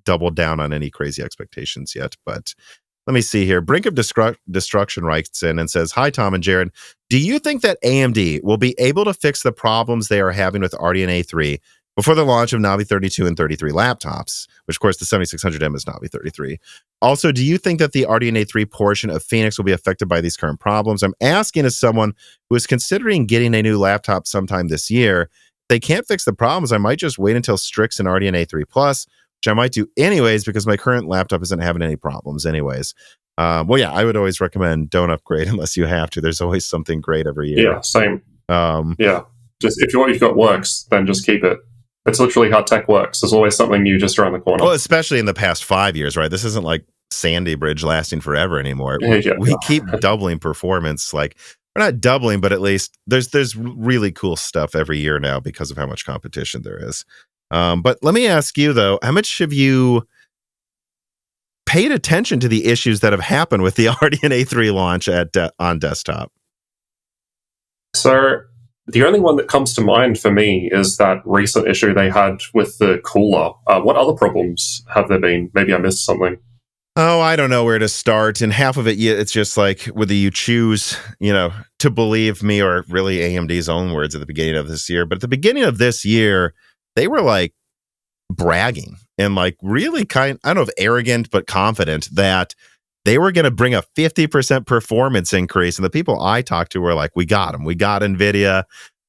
double down on any crazy expectations yet. But let me see here. Brink of Destruction writes in and says, "Hi, Tom and Jared. Do you think that AMD will be able to fix the problems they are having with RDNA 3 before the launch of Navi 32 and 33 laptops?" Which, of course, the 7600M is Navi 33. Also, do you think that the RDNA 3 portion of Phoenix will be affected by these current problems? I'm asking as someone who is considering getting a new laptop sometime this year. If they can't fix the problems, I might just wait until Strix and RDNA 3 Plus, which I might do anyways because my current laptop isn't having any problems anyways. Well, yeah, I would always recommend don't upgrade unless you have to. There's always something great every year. Yeah, same. Just if what you've got works, then just keep it. It's literally how tech works. There's always something new just around the corner. Well, especially in the past 5 years, right? This isn't like Sandy Bridge lasting forever anymore. We keep doubling performance. Like, we're not doubling, but at least there's really cool stuff every year now because of how much competition there is. But let me ask you, though, how much have you paid attention to the issues that have happened with the RDNA 3 launch on desktop? So the only one that comes to mind for me is that recent issue they had with the cooler. What other problems have there been? Maybe I missed something. Oh, I don't know where to start. And half of it, it's just like whether you choose, to believe me or really AMD's own words at the beginning of this year. But at the beginning of this year, they were like bragging and like really I don't know if arrogant, but confident that they were going to bring a 50% performance increase. And the people I talked to were like, we got them. We got Nvidia.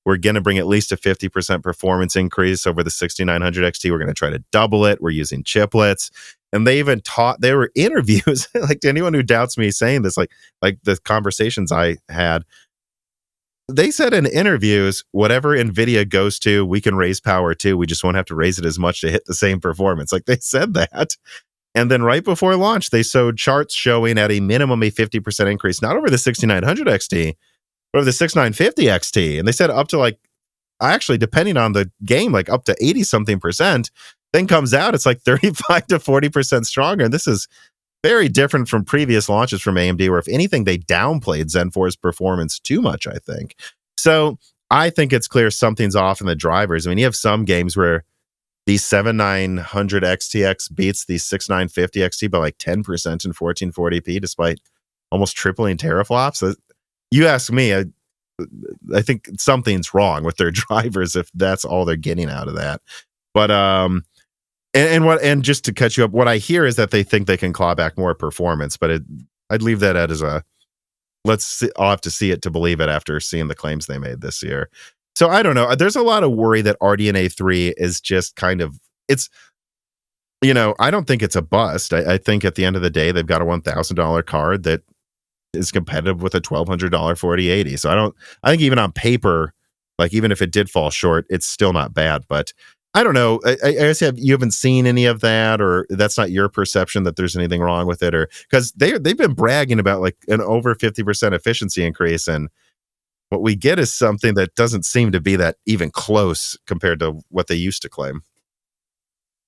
We're going to bring at least a 50% performance increase over the 6900 XT. We're going to try to double it. We're using chiplets. And they even there were interviews, like to anyone who doubts me saying this, like the conversations I had, they said in interviews, whatever NVIDIA goes to, we can raise power to. We just won't have to raise it as much to hit the same performance. Like they said that. And then right before launch, they showed charts showing at a minimum a 50% increase, not over the 6900 XT, but over the 6950 XT. And they said up to like, actually, depending on the game, like up to 80 something percent. Then comes out, it's like 35 to 40% stronger. And this is very different from previous launches from AMD, where if anything, they downplayed Zen 4's performance too much, I think. So I think it's clear something's off in the drivers. I mean, you have some games where the 7900 XTX beats the 6950 XT by like 10% in 1440p, despite almost tripling teraflops. You ask me, I think something's wrong with their drivers if that's all they're getting out of that. But and just to catch you up, what I hear is that they think they can claw back more performance, but I'd leave that as a I'll have to see it to believe it after seeing the claims they made this year. So I don't know. There's a lot of worry that RDNA 3 is just kind of, I don't think it's a bust. I think at the end of the day, they've got a $1,000 card that is competitive with a $1,200 4080. So I think even on paper, like even if it did fall short, it's still not bad, but I don't know. I guess you haven't seen any of that, or that's not your perception that there's anything wrong with it, or because they've been bragging about like an over 50% efficiency increase, and what we get is something that doesn't seem to be that even close compared to what they used to claim.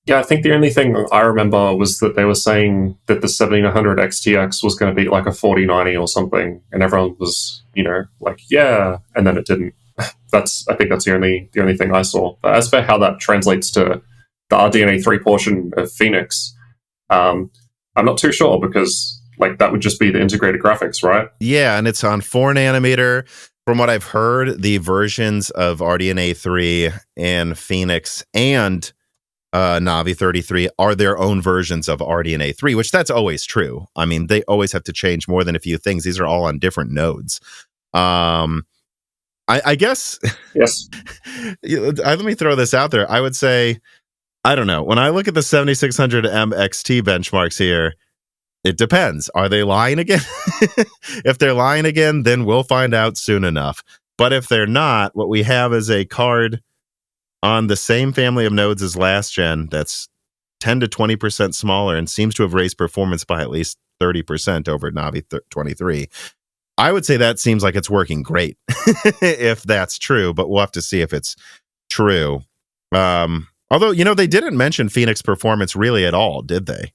Yeah, I think the only thing I remember was that they were saying that the 7900 XTX was going to be like a 4090 or something, and everyone was, like, yeah, and then it didn't. I think that's the only thing I saw. But as for how that translates to the RDNA 3 portion of Phoenix, I'm not too sure because like that would just be the integrated graphics, right? Yeah, and it's on 4 nanometer. From what I've heard, the versions of RDNA 3 and Phoenix and Navi 33 are their own versions of RDNA 3, which that's always true. I mean, they always have to change more than a few things. These are all on different nodes. I guess, yes. Let me throw this out there. I would say, I don't know. When I look at the 7600M XT benchmarks here, it depends. Are they lying again? If they're lying again, then we'll find out soon enough. But if they're not, what we have is a card on the same family of nodes as last gen that's 10 to 20% smaller and seems to have raised performance by at least 30% over Navi 23. I would say that seems like it's working great if that's true, but we'll have to see if it's true. Although, they didn't mention Phoenix performance really at all, did they?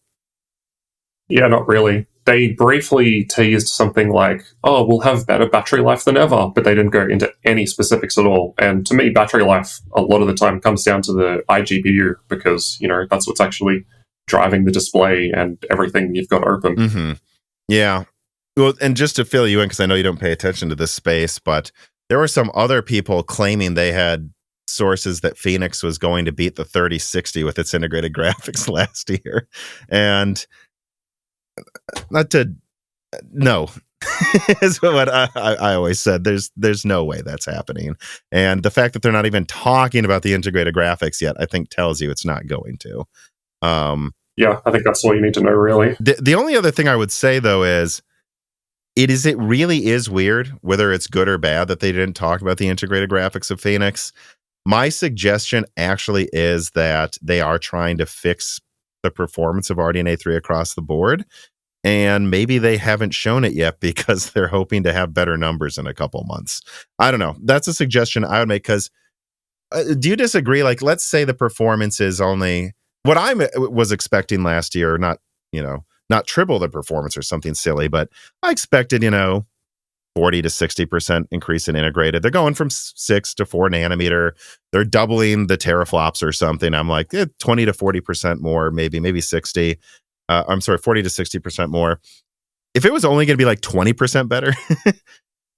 Yeah, not really. They briefly teased something like, oh, we'll have better battery life than ever, but they didn't go into any specifics at all. And to me, battery life a lot of the time comes down to the iGPU because, that's what's actually driving the display and everything you've got open. Mm-hmm. Yeah. Well, and just to fill you in, because I know you don't pay attention to this space, but there were some other people claiming they had sources that Phoenix was going to beat the 3060 with its integrated graphics last year. And not to, no, is what I always said. There's no way that's happening. And the fact that they're not even talking about the integrated graphics yet, I think tells you it's not going to. Yeah, I think that's all you need to know, really. The only other thing I would say, though, is it really is weird, whether it's good or bad, that they didn't talk about the integrated graphics of Phoenix. My suggestion actually is that they are trying to fix the performance of RDNA 3 across the board. And maybe they haven't shown it yet because they're hoping to have better numbers in a couple months. I don't know. That's a suggestion I would make, because do you disagree? Like, let's say the performance is only what I was expecting last year, not triple the performance or something silly, but I expected, 40 to 60% increase in integrated. They're going from 6 to 4 nanometer. They're doubling the teraflops or something. I'm like, 20 to 40% more, maybe 60. I'm sorry, 40 to 60% more. If it was only going to be like 20% better,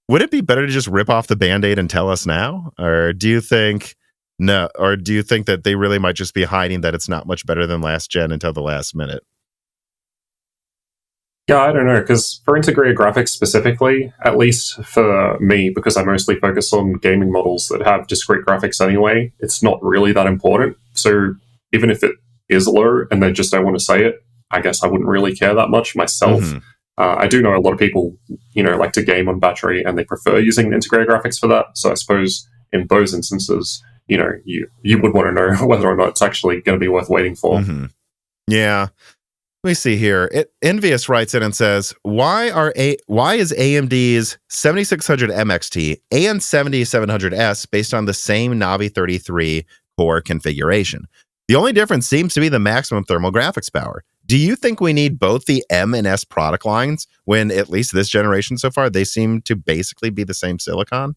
would it be better to just rip off the Band-Aid and tell us now? Or do you think that they really might just be hiding that it's not much better than last gen until the last minute? Yeah, I don't know, because for integrated graphics specifically, at least for me, because I mostly focus on gaming models that have discrete graphics anyway, it's not really that important. So even if it is low and they just don't want to say it, I guess I wouldn't really care that much myself. Mm-hmm. I do know a lot of people, like to game on battery, and they prefer using integrated graphics for that. So I suppose in those instances, you would want to know whether or not it's actually going to be worth waiting for. Mm-hmm. Yeah. Let me see here. Envious writes in and says, why is AMD's 7600 MXT and 7700S based on the same Navi 33 core configuration? The only difference seems to be the maximum thermal graphics power. Do you think we need both the M and S product lines when, at least this generation so far, they seem to basically be the same silicon?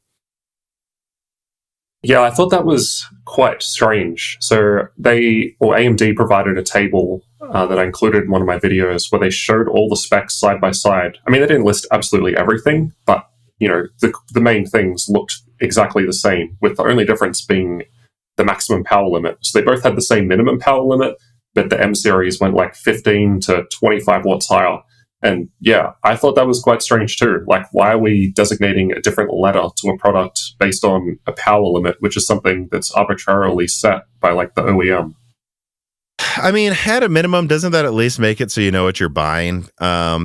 Yeah, I thought that was quite strange. So AMD provided a table that I included in one of my videos where they showed all the specs side by side. I mean, they didn't list absolutely everything, but the main things looked exactly the same, with the only difference being the maximum power limit. So they both had the same minimum power limit, but the M series went like 15 to 25 watts higher. And yeah, I thought that was quite strange too. Like, why are we designating a different letter to a product based on a power limit, which is something that's arbitrarily set by like the OEM? I mean, at a minimum, doesn't that at least make it so you know what you're buying?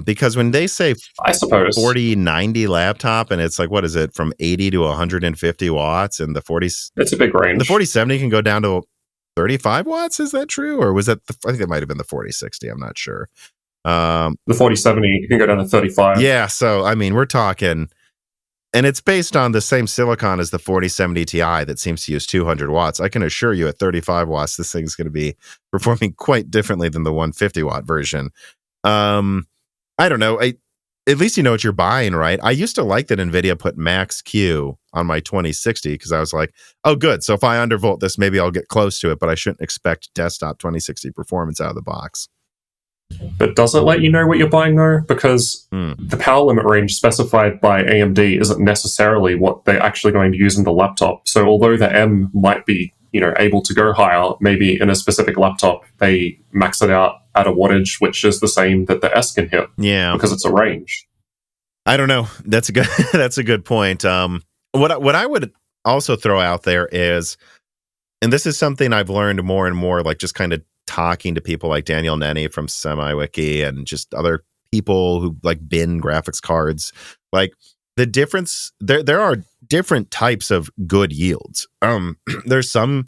Because when they say, I suppose, 4090 laptop, and it's like, what is it, from 80 to 150 watts, and the 40, it's a big range. The 4070 can go down to 35 watts. Is that true? Or was that, I think it might have been the 4060. I'm not sure. The 4070 can go down to 35. Yeah. So, I mean, we're talking, and it's based on the same silicon as the 4070 Ti that seems to use 200 watts. I can assure you at 35 watts, this thing's going to be performing quite differently than the 150 watt version. I don't know. At least you know what you're buying, right? I used to like that NVIDIA put max Q on my 2060 because I was like, oh, good. So if I undervolt this, maybe I'll get close to it, but I shouldn't expect desktop 2060 performance out of the box. But does it let you know what you're buying, though? Because the power limit range specified by AMD isn't necessarily what they're actually going to use in the laptop. So although the M might be, able to go higher, maybe in a specific laptop, they max it out at a wattage which is the same that the S can hit. Yeah, because it's a range. I don't know. That's a good point. What I would also throw out there is, and this is something I've learned more and more, like just kind of talking to people like Daniel Nenny from SemiWiki and just other people who like bin graphics cards. Like the difference, there are different types of good yields. There's some,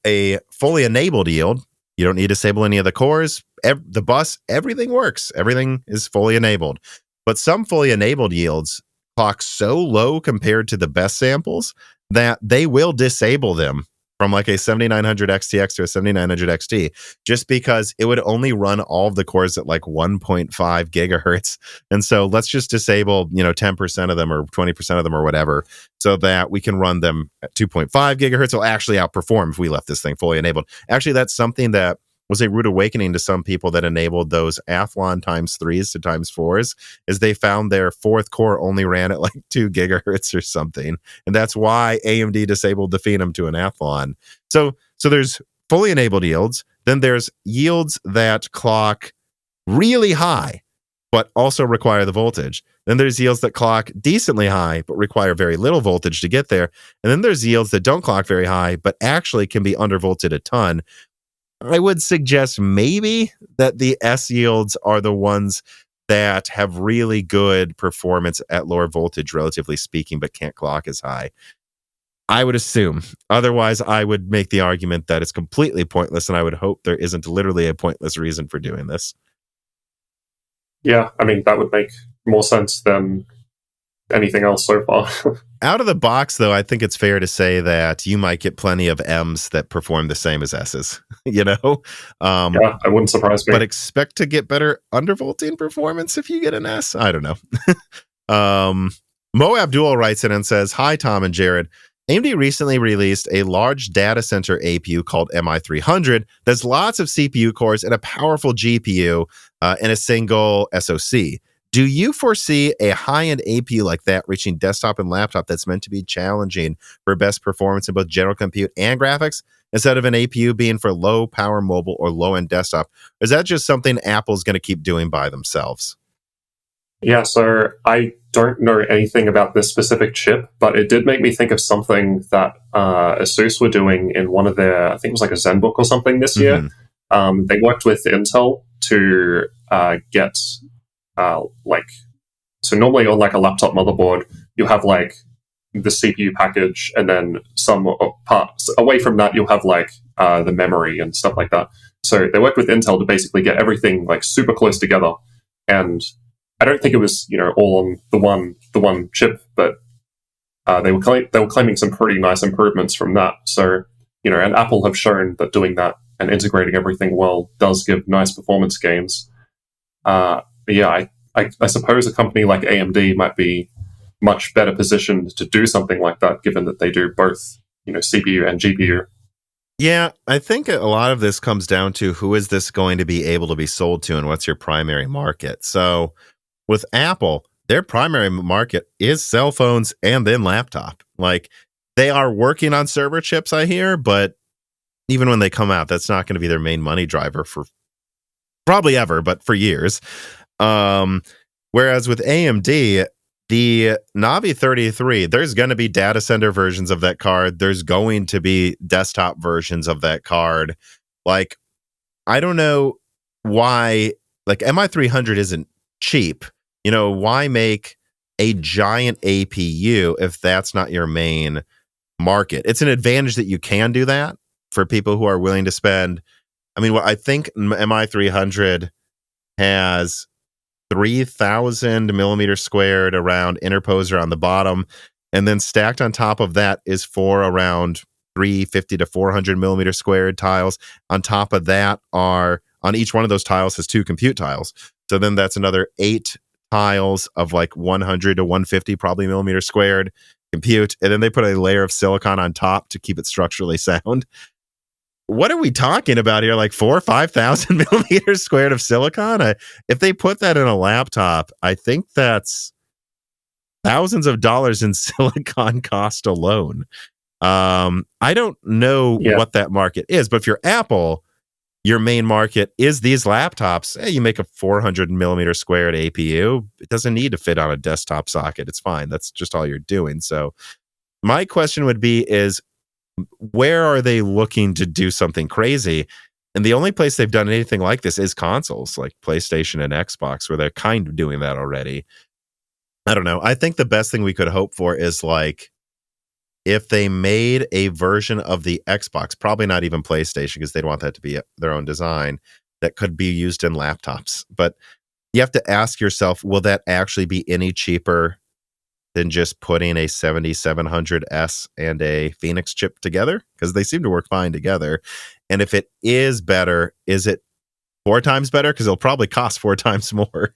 a fully enabled yield. You don't need to disable any of the cores. The bus, everything works. Everything is fully enabled. But some fully enabled yields clock so low compared to the best samples that they will disable them from like a 7900 XTX to a 7900 XT, just because it would only run all of the cores at like 1.5 gigahertz. And so let's just disable, 10% of them or 20% of them or whatever, so that we can run them at 2.5 gigahertz. It'll actually outperform if we left this thing fully enabled. Actually, that's something that was a rude awakening to some people that enabled those Athlon x3s to x4s, is they found their fourth core only ran at like 2 gigahertz or something. And that's why AMD disabled the Phenom to an Athlon. So there's fully enabled yields. Then there's yields that clock really high, but also require the voltage. Then there's yields that clock decently high, but require very little voltage to get there. And then there's yields that don't clock very high, but actually can be undervolted a ton. I would suggest maybe that the S yields are the ones that have really good performance at lower voltage, relatively speaking, but can't clock as high. I would assume. Otherwise, I would make the argument that it's completely pointless, and I would hope there isn't literally a pointless reason for doing this. Yeah, I mean, that would make more sense than anything else so far. Out of the box, though, I think it's fair to say that you might get plenty of M's that perform the same as S's, you know? Yeah, it wouldn't surprise me. But expect to get better undervolting performance if you get an S? I don't know. Mo Abdul writes in and says, "Hi, Tom and Jared. AMD recently released a large data center APU called MI300 that's lots of CPU cores and a powerful GPU in a single SoC. Do you foresee a high-end APU like that reaching desktop and laptop that's meant to be challenging for best performance in both general compute and graphics, instead of an APU being for low-power mobile or low-end desktop? Or is that just something Apple's going to keep doing by themselves?" Yeah, so I don't know anything about this specific chip, but it did make me think of something that ASUS were doing in one of their, I think it was like a ZenBook or something this year. They worked with Intel to get so normally on like a laptop motherboard, you have like the CPU package, and then some parts away from that, you'll have like the memory and stuff like that. So they worked with Intel to basically get everything like super close together. And I don't think it was, all on the one chip, but they were claiming some pretty nice improvements from that. So, and Apple have shown that doing that and integrating everything well does give nice performance gains. I suppose a company like AMD might be much better positioned to do something like that, given that they do both, CPU and GPU. Yeah, I think a lot of this comes down to who is this going to be able to be sold to and what's your primary market. So with Apple, their primary market is cell phones and then laptop. Like, they are working on server chips, I hear, but even when they come out, that's not going to be their main money driver for probably ever, but for years. Whereas with AMD, the Navi 33, there's going to be data center versions of that card. There's going to be desktop versions of that card. Like, I don't know why, like, MI300 isn't cheap. Why make a giant APU if that's not your main market? It's an advantage that you can do that for people who are willing to spend. I mean, I think MI300 has 3,000 millimeters squared around interposer on the bottom, and then stacked on top of that is 4 around 350 to 400 millimeter squared tiles. On top of that on each one of those tiles has 2 compute tiles. So then that's another 8 tiles of like 100 to 150 probably millimeter squared compute, and then they put a layer of silicon on top to keep it structurally sound. What are we talking about here? Like 4,000 or 5,000 millimeters squared of silicon? If they put that in a laptop, I think that's thousands of dollars in silicon cost alone. I don't know what that market is, but if you're Apple, your main market is these laptops. You make a 400 millimeter squared APU. It doesn't need to fit on a desktop socket. It's fine. That's just all you're doing. So my question would be is, where are they looking to do something crazy? And the only place they've done anything like this is consoles like PlayStation and Xbox, where they're kind of doing that already. I don't know. I think the best thing we could hope for is like, if they made a version of the Xbox, probably not even PlayStation, because they'd want that to be their own design, that could be used in laptops. But you have to ask yourself, will that actually be any cheaper than just putting a 7700S and a Phoenix chip together? Because they seem to work fine together. And if it is better, is it 4 times better? Because it'll probably cost 4 times more.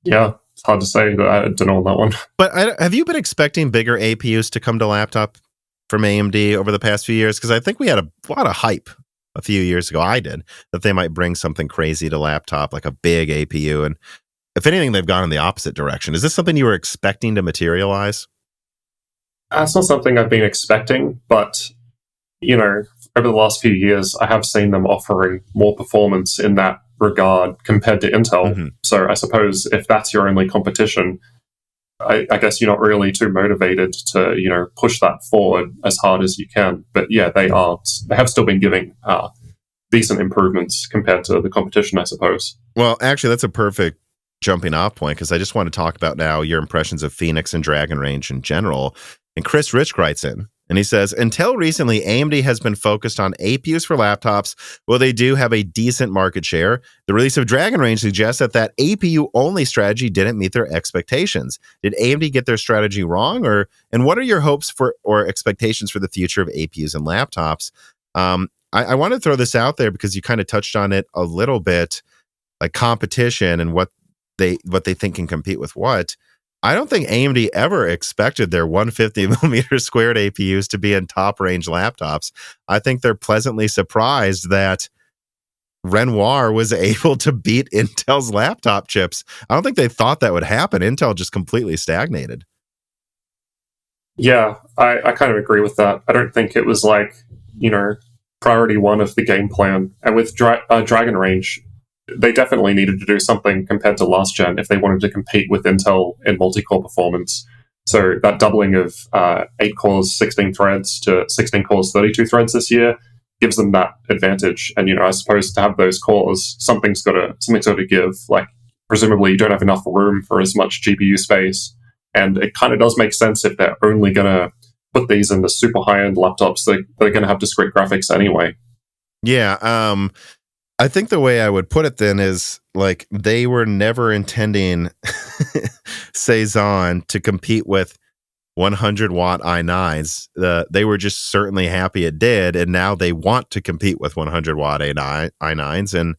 Yeah, it's hard to say. I don't know on that one. But have you been expecting bigger APUs to come to laptop from AMD over the past few years? Because I think we had a lot of hype a few years ago, I did, that they might bring something crazy to laptop, like a big APU. And if anything, they've gone in the opposite direction. Is this something you were expecting to materialize? That's not something I've been expecting, but, over the last few years, I have seen them offering more performance in that regard compared to Intel. Mm-hmm. So I suppose if that's your only competition, I guess you're not really too motivated to, push that forward as hard as you can. But yeah, they have still been giving decent improvements compared to the competition, I suppose. Well, actually, that's a perfect jumping off point, because I just want to talk about now your impressions of Phoenix and Dragon Range in general. And Chris Rich writes in, and he says, until recently, AMD has been focused on APUs for laptops. Well, they do have a decent market share. The release of Dragon Range suggests that APU-only strategy didn't meet their expectations. Did AMD get their strategy wrong? And what are your hopes for or expectations for the future of APUs and laptops? I want to throw this out there because you kind of touched on it a little bit, like competition and what they think can compete with what. I don't think AMD ever expected their 150 millimeter squared APUs to be in top range laptops. I think they're pleasantly surprised that Renoir was able to beat Intel's laptop chips. I don't think they thought that would happen. Intel just completely stagnated. Yeah, I kind of agree with that. I don't think it was like, priority one of the game plan. And with Dragon Range, they definitely needed to do something compared to last gen if they wanted to compete with Intel in multi-core performance. So that doubling of 8 cores, 16 threads to 16 cores, 32 threads this year gives them that advantage. And, I suppose to have those cores, something's got to give. Like, presumably you don't have enough room for as much GPU space. And it kind of does make sense if they're only going to put these in the super high-end laptops that are going to have discrete graphics anyway. Yeah, I think the way I would put it then is, like, they were never intending Cezanne to compete with 100-watt i9s. They were just certainly happy it did, and now they want to compete with 100-watt i9s, and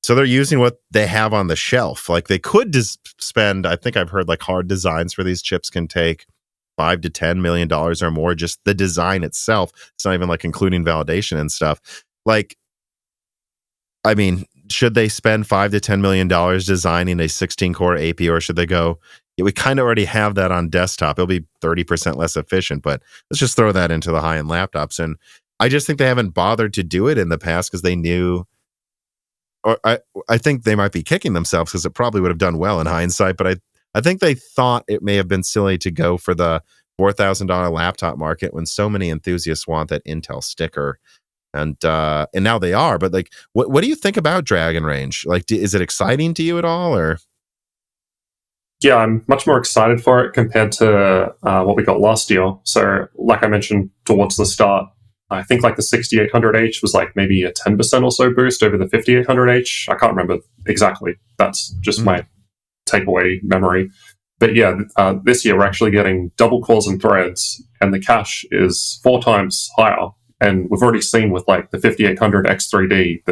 so they're using what they have on the shelf. Like, they could spend, I think I've heard, like, hard designs for these chips can take $5 to $10 million or more, just the design itself. It's not even, like, including validation and stuff. Like, I mean, should they spend $5 to $10 million designing a 16-core APU, or should they go, yeah, we kind of already have that on desktop. It'll be 30% less efficient, but let's just throw that into the high-end laptops. And I just think they haven't bothered to do it in the past because they knew, or I think they might be kicking themselves because it probably would have done well in hindsight, but I think they thought it may have been silly to go for the $4,000 laptop market when so many enthusiasts want that Intel sticker. And now they are, but like, what do you think about Dragon Range? Like, is it exciting to you at all, or? Yeah, I'm much more excited for it compared to what we got last year. So, like I mentioned towards the start, I think like the 6800H was like maybe a 10% or so boost over the 5800H. I can't remember exactly. That's just my takeaway memory. But yeah, this year we're actually getting double cores and threads, and the cache is 4 times higher. And we've already seen with like the 5800 X3D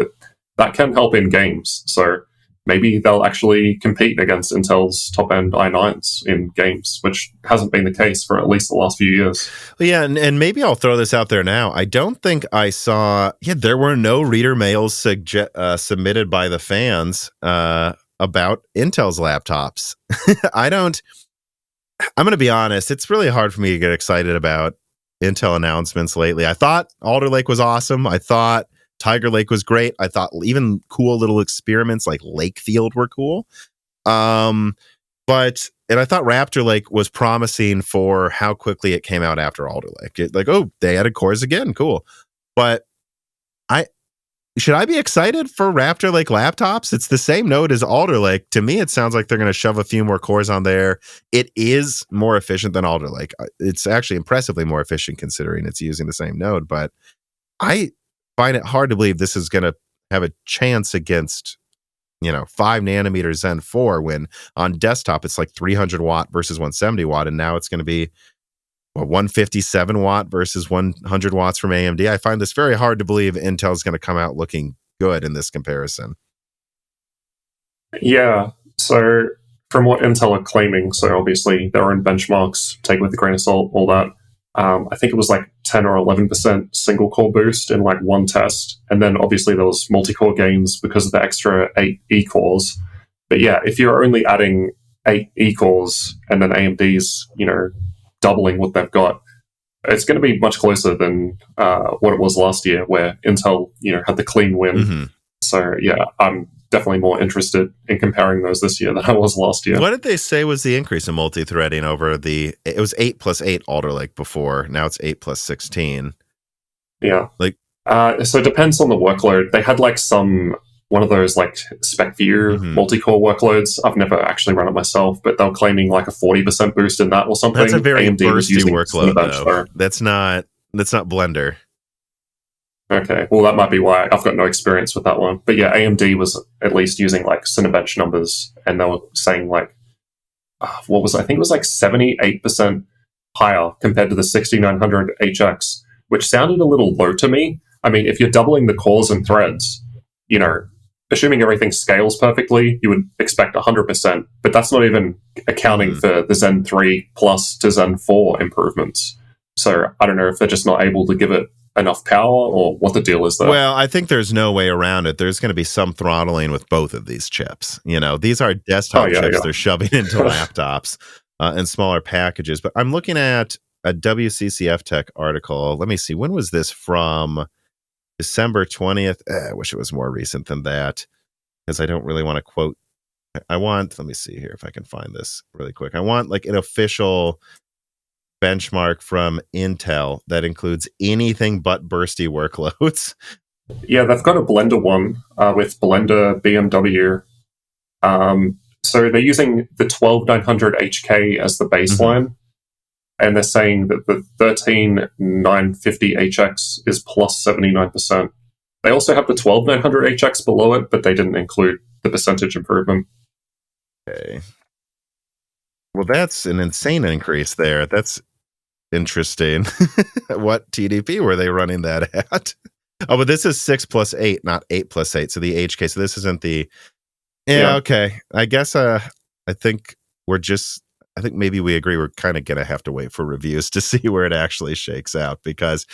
that can help in games. So maybe they'll actually compete against Intel's top-end i9s in games, which hasn't been the case for at least the last few years. Yeah, and maybe I'll throw this out there now. I don't think I saw... Yeah, there were no reader mails submitted by the fans about Intel's laptops. I'm going to be honest, it's really hard for me to get excited about Intel announcements lately. I thought Alder Lake was awesome. I thought Tiger Lake was great. I thought even cool little experiments like Lakefield were cool. And I thought Raptor Lake was promising for how quickly it came out after Alder Lake. They added cores again. Cool. But should I be excited for Raptor Lake laptops? It's the same node as Alder Lake. To me, it sounds like they're going to shove a few more cores on there. It is more efficient than Alder Lake. It's actually impressively more efficient considering it's using the same node. But I find it hard to believe this is going to have a chance against, 5 nanometer Zen 4 when on desktop it's like 300 watt versus 170 watt. And now it's going to be 157 watt versus 100 watts from AMD. I find this very hard to believe Intel's going to come out looking good in this comparison. Yeah. So from what Intel are claiming, so obviously their own benchmarks, take with a grain of salt, all that. I think it was like 10 or 11% single core boost in like one test. And then obviously there was multi-core gains because of the extra 8 E-cores. But yeah, if you're only adding 8 E-cores and then AMD's, doubling what they've got, it's going to be much closer than what it was last year, where Intel, had the clean win. Mm-hmm. So yeah, I'm definitely more interested in comparing those this year than I was last year. What did they say was the increase in multi-threading over it was 8+8 Alder Lake before. Now it's 8+16. Yeah. So it depends on the workload. They had like one of those like spec view multi-core workloads. I've never actually run it myself, but they were claiming like a 40% boost in that or something. That's a very AMD bursty workload, though. So. That's not Blender. Okay, well, that might be why I've got no experience with that one. But yeah, AMD was at least using like Cinebench numbers, and they were saying like, I think it was like 78% higher compared to the 6900 HX, which sounded a little low to me. I mean, if you're doubling the cores and threads, assuming everything scales perfectly, you would expect 100%, but that's not even accounting for the Zen 3 plus to Zen 4 improvements. So I don't know if they're just not able to give it enough power or what the deal is there. Well, I think there's no way around it. There's going to be some throttling with both of these chips. These are desktop chips they're shoving into laptops and smaller packages. But I'm looking at a WCCF Tech article. Let me see. When was this from? December 20th. I wish it was more recent than that, because I don't really want to quote. Let me see here if I can find this really quick. I want like an official benchmark from Intel that includes anything but bursty workloads. Yeah, they've got a Blender one with Blender BMW. So they're using the 12900 HK as the baseline, and they're saying that the 13950 HX is plus 79%. They also have the 12900 HX below it, but they didn't include the percentage improvement. Okay. Well, that's an insane increase there. That's interesting. What TDP were they running that at? Oh, but this is 6+8, not 8+8. So the HK. So this isn't the. Yeah. Okay. I guess. I think maybe we agree. We're kind of gonna have to wait for reviews to see where it actually shakes out, because,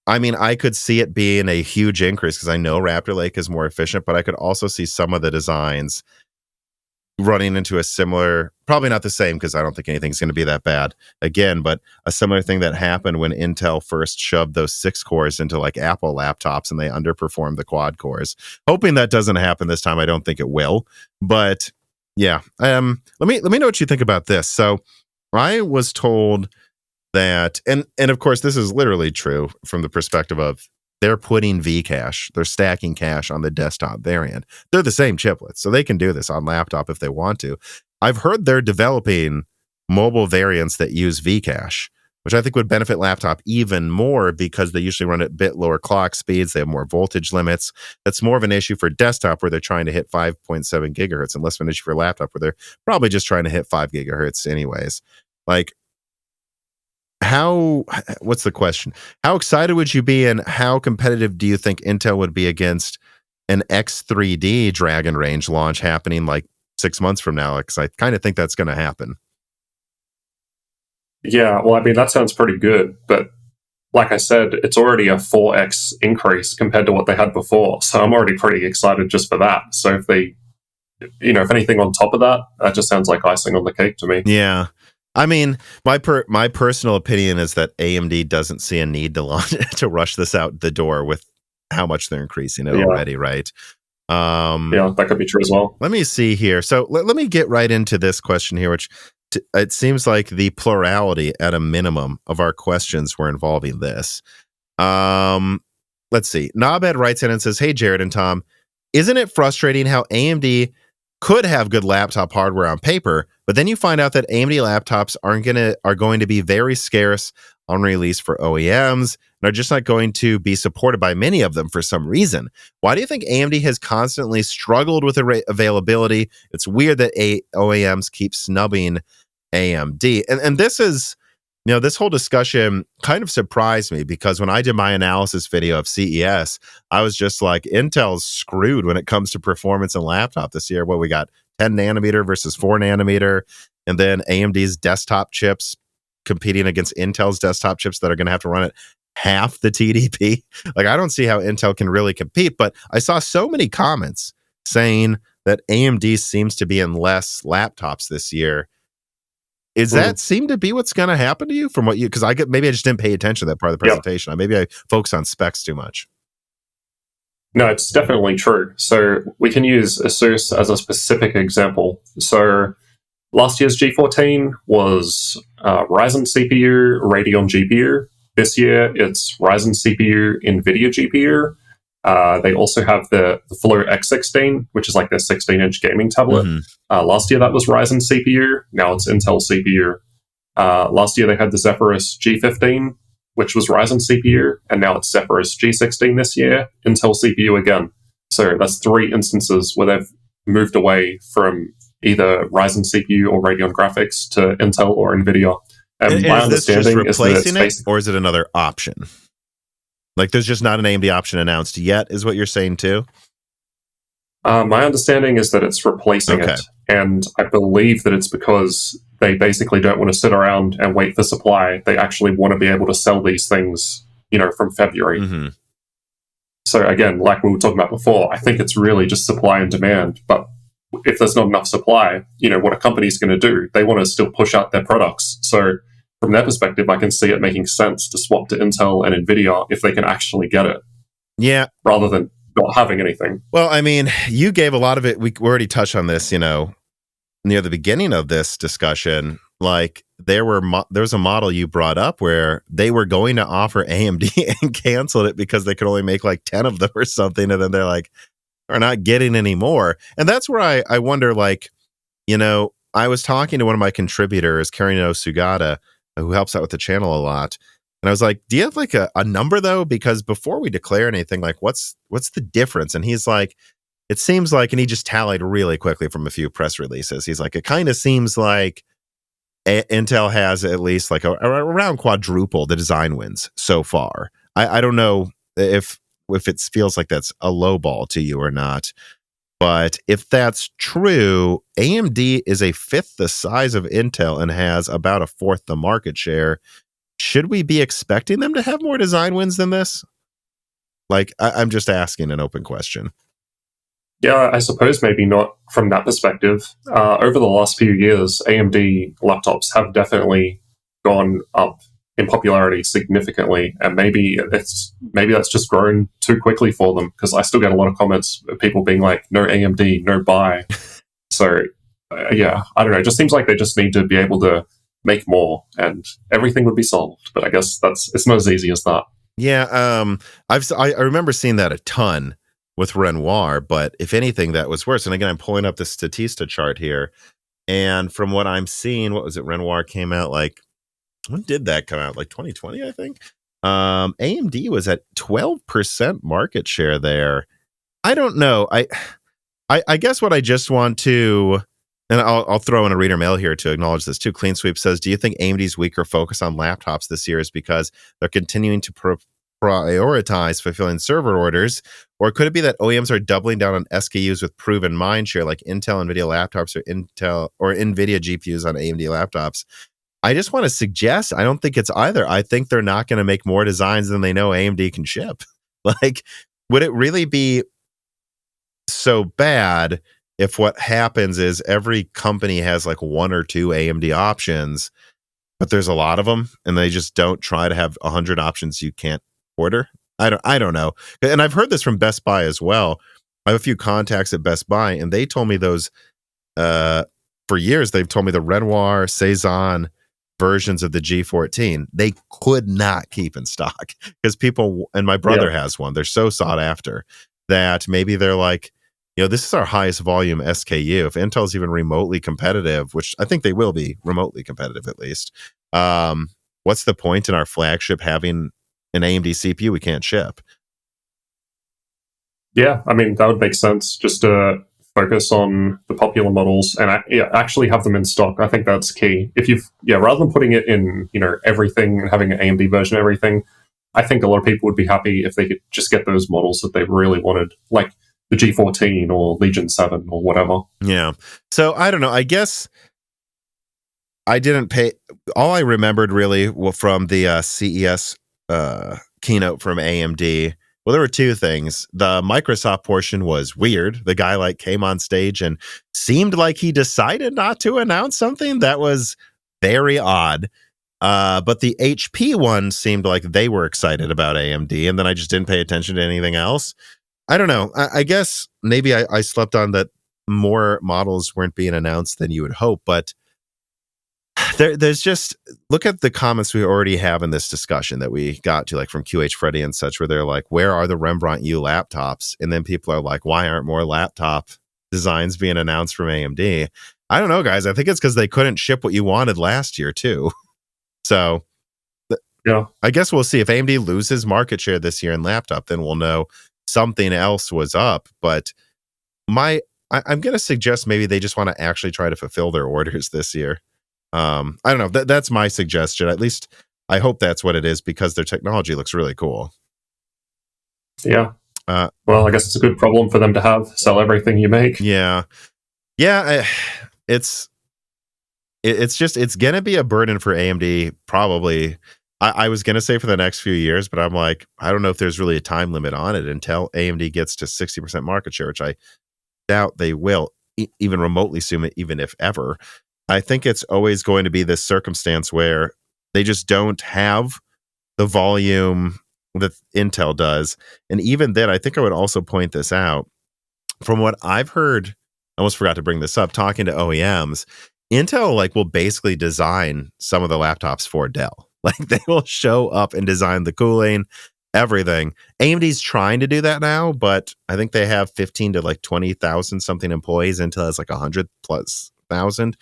I mean, I could see it being a huge increase because I know Raptor Lake is more efficient, but I could also see some of the designs running into a similar, probably not the same, because I don't think anything's going to be that bad again, but a similar thing that happened when Intel first shoved those 6 cores into like Apple laptops and they underperformed the quad cores. Hoping that doesn't happen this time. I don't think it will, but yeah. Let me know what you think about this. So I was told that, and of course this is literally true from the perspective of they're putting Vcache, they're stacking cache on the desktop variant. They're the same chiplets, so they can do this on laptop if they want to. I've heard they're developing mobile variants that use Vcache, which I think would benefit laptop even more because they usually run at a bit lower clock speeds. They have more voltage limits. That's more of an issue for desktop where they're trying to hit 5.7 gigahertz and less of an issue for laptop where they're probably just trying to hit 5 gigahertz anyways. Like, what's the question? How excited would you be, and how competitive do you think Intel would be against an X3D Dragon Range launch happening like 6 months from now? Because I kind of think that's going to happen. Yeah, well, I mean, that sounds pretty good, but like I said, it's already a 4x increase compared to what they had before, so I'm already pretty excited just for that. So if they, if anything on top of that, that just sounds like icing on the cake to me. Yeah. I mean, my personal opinion is that AMD doesn't see a need to rush this out the door with how much they're increasing it already, right? Yeah, that could be true as well. Let me see here. So let me get right into this question here, which it seems like the plurality at a minimum of our questions were involving this. Let's see. Nobed writes in and says, "Hey, Jared and Tom, isn't it frustrating how AMD could have good laptop hardware on paper, but then you find out that AMD laptops are going to be very scarce on release for OEMs and are just not going to be supported by many of them for some reason? Why do you think AMD has constantly struggled with availability? It's weird that OEMs keep snubbing AMD." And this is, this whole discussion kind of surprised me, because when I did my analysis video of CES, I was just like, Intel's screwed when it comes to performance in laptop this year. Well, we got 10 nanometer versus 4 nanometer, and then AMD's desktop chips competing against Intel's desktop chips that are going to have to run at half the TDP. Like, I don't see how Intel can really compete, but I saw so many comments saying that AMD seems to be in less laptops this year. Is that seem to be what's going to happen to you from what you, because maybe I just didn't pay attention to that part of the presentation. Maybe I focus on specs too much. No, it's definitely true. So we can use ASUS as a specific example. So last year's G14 was Ryzen CPU, Radeon GPU. This year, it's Ryzen CPU, Nvidia GPU. They also have the Flow X16, which is like their 16-inch gaming tablet. Last year, that was Ryzen CPU. Now it's Intel CPU. Last year, they had the Zephyrus G15, which was Ryzen CPU. And now it's Zephyrus G16 this year, Intel CPU again. So that's 3 instances where they've moved away from either Ryzen CPU or Radeon graphics to Intel or Nvidia. And my understanding is that it's basically, or is it another option? Like, there's just not an AMD option announced yet, is what you're saying too? My understanding is that it's replacing it. And I believe that it's because they basically don't want to sit around and wait for supply. They actually want to be able to sell these things, from February. So again, like we were talking about before, I think it's really just supply and demand. But if there's not enough supply, what a company's going to do? They want to still push out their products. So from their perspective, I can see it making sense to swap to Intel and Nvidia if they can actually get it. Yeah. Rather than not having anything. Well, I mean, you gave a lot of it. We already touched on this, near the beginning of this discussion. Like, there was a model you brought up where they were going to offer AMD and canceled it because they could only make like 10 of them or something. And then they're like, we're not getting any more. And that's where I wonder, like, I was talking to one of my contributors, Karino Sugata, who helps out with the channel a lot. And I was like, do you have like a number though? Because before we declare anything, like what's the difference? And he's like, it seems like, and he just tallied really quickly from a few press releases. He's like, it kind of seems like Intel has at least like around quadruple the design wins so far. I don't know if it feels like that's a low ball to you or not. But if that's true, AMD is a fifth the size of Intel and has about a fourth the market share. Should we be expecting them to have more design wins than this? Like, I'm just asking an open question. Yeah, I suppose maybe not from that perspective. Over the last few years, AMD laptops have definitely gone up in popularity significantly, and maybe that's just grown too quickly for them, because I still get a lot of comments of people being like, no AMD, no buy. So yeah, I don't know, it just seems like they just need to be able to make more and everything would be solved, but I guess it's not as easy as that. Yeah, I remember seeing that a ton with Renoir, but if anything that was worse. And again, I'm pulling up the Statista chart here, and from what I'm seeing, what was it, Renoir came out like, when did that come out? Like 2020, I think. AMD was at 12% market share there. I don't know. I guess what I just want to, and I'll throw in a reader mail here to acknowledge this too. Clean Sweep says, do you think AMD's weaker focus on laptops this year is because they're continuing to prioritize fulfilling server orders? Or could it be that OEMs are doubling down on SKUs with proven mindshare, like Intel, Nvidia laptops, or Intel or Nvidia GPUs on AMD laptops? I just want to suggest, I don't think it's either. I think they're not going to make more designs than they know AMD can ship. Like, would it really be so bad if what happens is every company has like 1 or 2 AMD options, but there's a lot of them and they just don't try to have 100 options you can't order? I don't know. And I've heard this from Best Buy as well. I have a few contacts at Best Buy, and they told me those, for years, they've told me the Renoir, Cezanne versions of the G14, they could not keep in stock because people, and my brother has one, they're so sought after that maybe they're like, this is our highest volume SKU. If Intel's even remotely competitive, which I think they will be remotely competitive at least, what's the point in our flagship having an AMD CPU we can't ship? Yeah, I mean, that would make sense, just to focus on the popular models and actually have them in stock. I think that's key. If rather than putting it in, everything and having an AMD version of everything, I think a lot of people would be happy if they could just get those models that they really wanted, like the G14 or Legion 7 or whatever. Yeah. So I don't know. I guess I didn't pay. All I remembered really from the CES keynote from AMD. Well, there were two things. The Microsoft portion was weird. The guy like came on stage and seemed like he decided not to announce something. That was very odd. But the HP one seemed like they were excited about AMD, and then I just didn't pay attention to anything else. I don't know. I guess maybe I slept on that more models weren't being announced than you would hope, but there's just, look at the comments we already have in this discussion that we got to, like from QH Freddy and such, where they're like, where are the Rembrandt U laptops? And then people are like, why aren't more laptop designs being announced from AMD? I don't know, guys. I think it's because they couldn't ship what you wanted last year, too. So yeah, I guess we'll see. If AMD loses market share this year in laptop, then we'll know something else was up. But I'm going to suggest maybe they just want to actually try to fulfill their orders this year. I don't know. That's my suggestion. At least I hope that's what it is, because their technology looks really cool. Yeah. Well, I guess it's a good problem for them to have. Sell everything you make. Yeah. Yeah. It's going to be a burden for AMD, probably. I was going to say for the next few years, but I'm like, I don't know if there's really a time limit on it until AMD gets to 60% market share, which I doubt they will even remotely soon, even if ever. I think it's always going to be this circumstance where they just don't have the volume that Intel does. And even then, I think I would also point this out. From what I've heard, I almost forgot to bring this up, talking to OEMs, Intel will basically design some of the laptops for Dell. They will show up and design the cooling, everything. AMD's trying to do that now, but I think they have 15 to 20,000 something employees. Intel has 100,000+.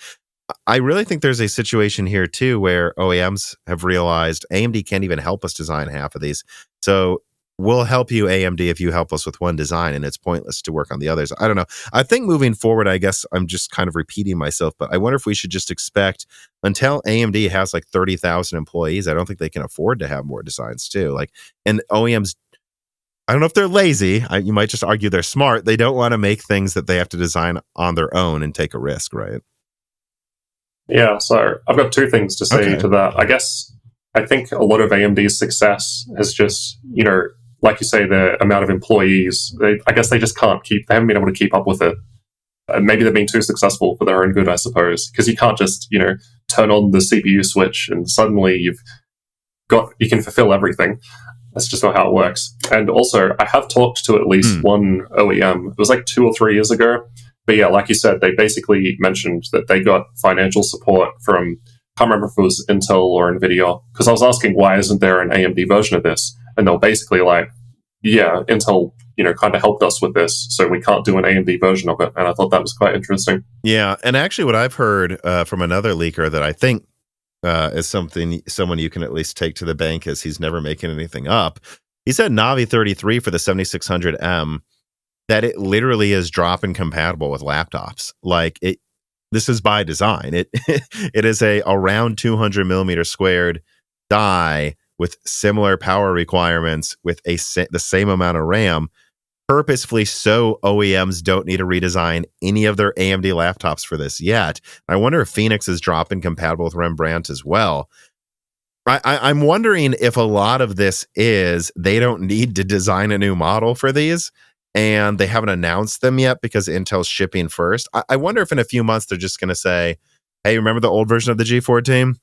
I really think there's a situation here too where OEMs have realized AMD can't even help us design half of these. So we'll help you, AMD, if you help us with one design, and it's pointless to work on the others. I don't know. I think moving forward, I guess I'm just kind of repeating myself, but I wonder if we should just expect, until AMD has 30,000 employees, I don't think they can afford to have more designs too. And OEMs, I don't know if they're lazy. You might just argue they're smart. They don't want to make things that they have to design on their own and take a risk, right? Yeah, so I've got two things to say to that. I think a lot of AMD's success is just, like you say, the amount of employees. I guess they just they haven't been able to keep up with it. Maybe they've been too successful for their own good, I suppose, because you can't just, turn on the CPU switch and suddenly you can fulfill everything. That's just not how it works. And also, I have talked to at least one OEM. It was 2 or 3 years ago. But yeah, like you said, they basically mentioned that they got financial support from, I can't remember if it was Intel or Nvidia, because I was asking, why isn't there an AMD version of this? And they were basically like, yeah, Intel, kind of helped us with this, so we can't do an AMD version of it. And I thought that was quite interesting. Yeah, and actually what I've heard from another leaker that I think is someone you can at least take to the bank, as he's never making anything up. He said Navi 33 for the 7600M, that it literally is drop-in compatible with laptops. This is by design. It is a around 200 millimeter squared die with similar power requirements with the same amount of RAM, purposefully so OEMs don't need to redesign any of their AMD laptops for this yet. I wonder if Phoenix is drop-in compatible with Rembrandt as well. I'm wondering if a lot of this is they don't need to design a new model for these, and they haven't announced them yet because Intel's shipping first. I wonder if in a few months they're just going to say, hey, remember the old version of the G4 team?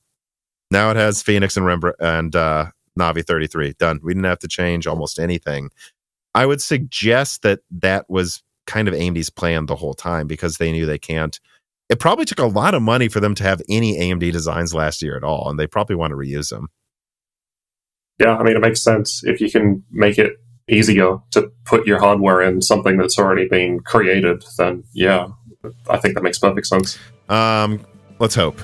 Now it has Phoenix and Rembrandt and Navi 33. Done. We didn't have to change almost anything. I would suggest that was kind of AMD's plan the whole time, because they knew they can't. It probably took a lot of money for them to have any AMD designs last year at all, and they probably want to reuse them. Yeah, I mean, it makes sense. If you can make it easier to put your hardware in something that's already been created, then yeah, I think that makes perfect sense. Let's hope.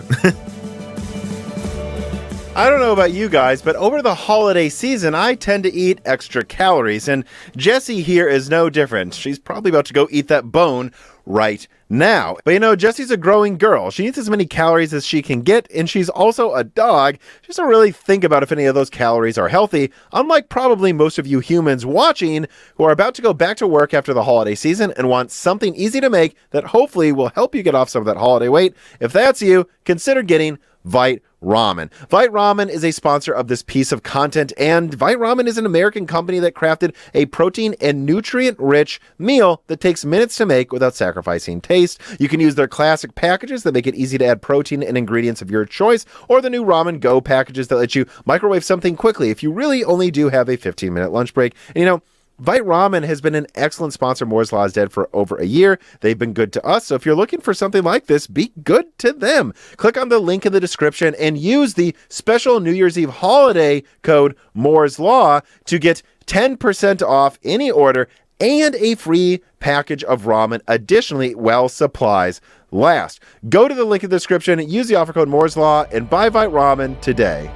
I don't know about you guys, but over the holiday season, I tend to eat extra calories, and Jessie here is no different. She's probably about to go eat that bone right now. But Jessie's a growing girl. She needs as many calories as she can get, and she's also a dog. She doesn't really think about if any of those calories are healthy, unlike probably most of you humans watching who are about to go back to work after the holiday season and want something easy to make that hopefully will help you get off some of that holiday weight. If that's you, consider getting Vite Ramen. Vite Ramen is a sponsor of this piece of content, and Vite Ramen is an American company that crafted a protein and nutrient-rich meal that takes minutes to make without sacrificing taste. You can use their classic packages that make it easy to add protein and ingredients of your choice, or the new Ramen Go packages that let you microwave something quickly if you really only do have a 15-minute lunch break. And Vite Ramen has been an excellent sponsor of Moore's Law is Dead for over a year. They've been good to us, so if you're looking for something like this, be good to them. Click on the link in the description and use the special New Year's Eve holiday code Moore's Law to get 10% off any order and a free package of ramen additionally while supplies last. Go to the link in the description, use the offer code Moore's Law, and buy Vite Ramen today.